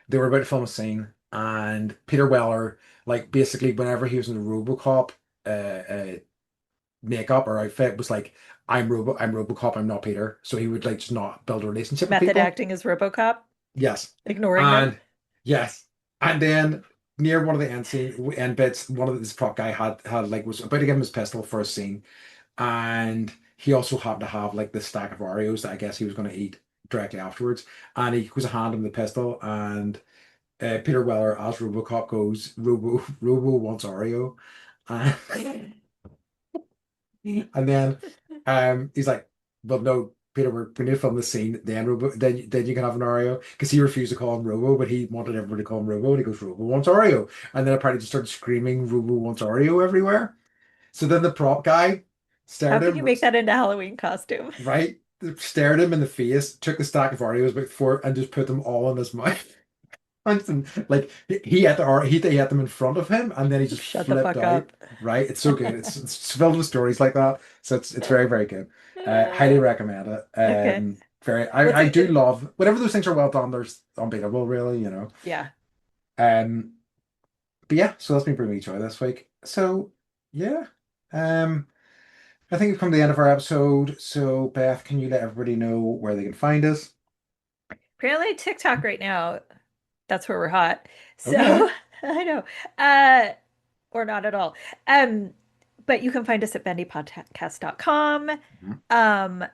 they were about to film a scene, and Peter Weller, like, basically, whenever he was in the RoboCop makeup or outfit, was like, I'm RoboCop, I'm not Peter. So he would like just not build a relationship with Method people. acting as RoboCop, Yes. ignoring them. And yes. And then near one of the end bits, one of this prop guy had like was about to give him his pistol for a scene. And he also happened to have like this stack of Oreos that I guess he was going to eat directly afterwards. And he goes to hand him the pistol and Peter Weller as RoboCop goes, Robo wants Oreo. And and then he's like, well, no, Peter, we need to film the scene. Then then you can have an Oreo because he refused to call him Robo, but he wanted everybody to call him Robo. And he goes, Robo wants Oreo, and then apparently just started screaming, Robo wants Oreo everywhere. So then the prop guy How stared can him you make that into a Halloween costume? right, stared him in the face, took the stack of Oreos about four, and just put them all in his mouth. And like he had them in front of him, and then he just Shut the flipped fuck out. up. Right, it's so good. It's filled with stories like that, so it's very very good. Highly recommend it. Okay. Very. What's I do it? love whenever those things are well done. There's unbeatable, really. You know. Yeah. Um. But yeah, so that's been bringing me joy this week. So yeah. Um. I think we've come to the end of our episode. So Beth, can you let everybody know where they can find us? Apparently TikTok right now, that's where we're hot. Okay. So I know. Uh or not at all. Um, but you can find us at bendypodcast.com. Mhm. Um,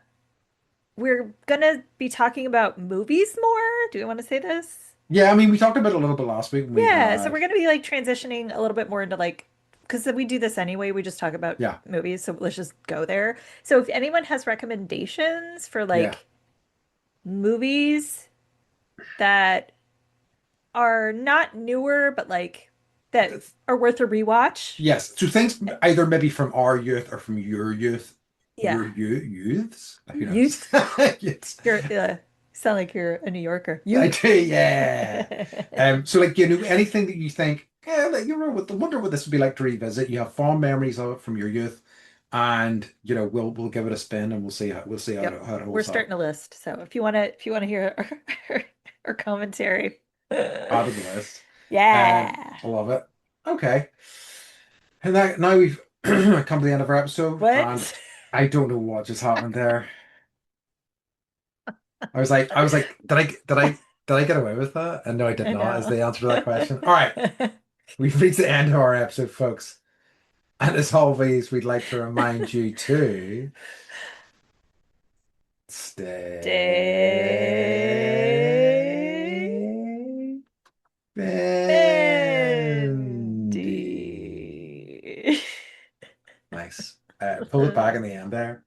we're gonna be talking about movies more. Do we want to say this? Yeah, I mean, we talked about it a little bit last week when we Yeah, so had. we're gonna be like transitioning a little bit more into like because we do this anyway, we just talk about Yeah, movies, so let's just go there. So if anyone has recommendations for yeah. like movies that are not newer, but like that are worth a rewatch. Yes. So things either maybe from our youth or from your youth, Yeah. youths. Who knows? Youth. Yes, You're sound like you're a New Yorker. I Youth. do. Yeah. So like anything that you think, yeah, like you know, wonder what this would be like to revisit. You have fond memories of it from your youth, and we'll give it a spin and we'll see Yep. how it We're holds starting up. a list. So if you want to hear our commentary. Add to the list. Yeah. I love it. Okay. And that now we've come to the end of our episode, and What? I don't know what just happened there. I was like, did I get away with that? And no, I did I not, is know. the answer to that question. All right, we've reached the end of our episode, folks. And as always, we'd like to remind you to Day stay bendy. Bendy. Nice. Pull it back in the end there.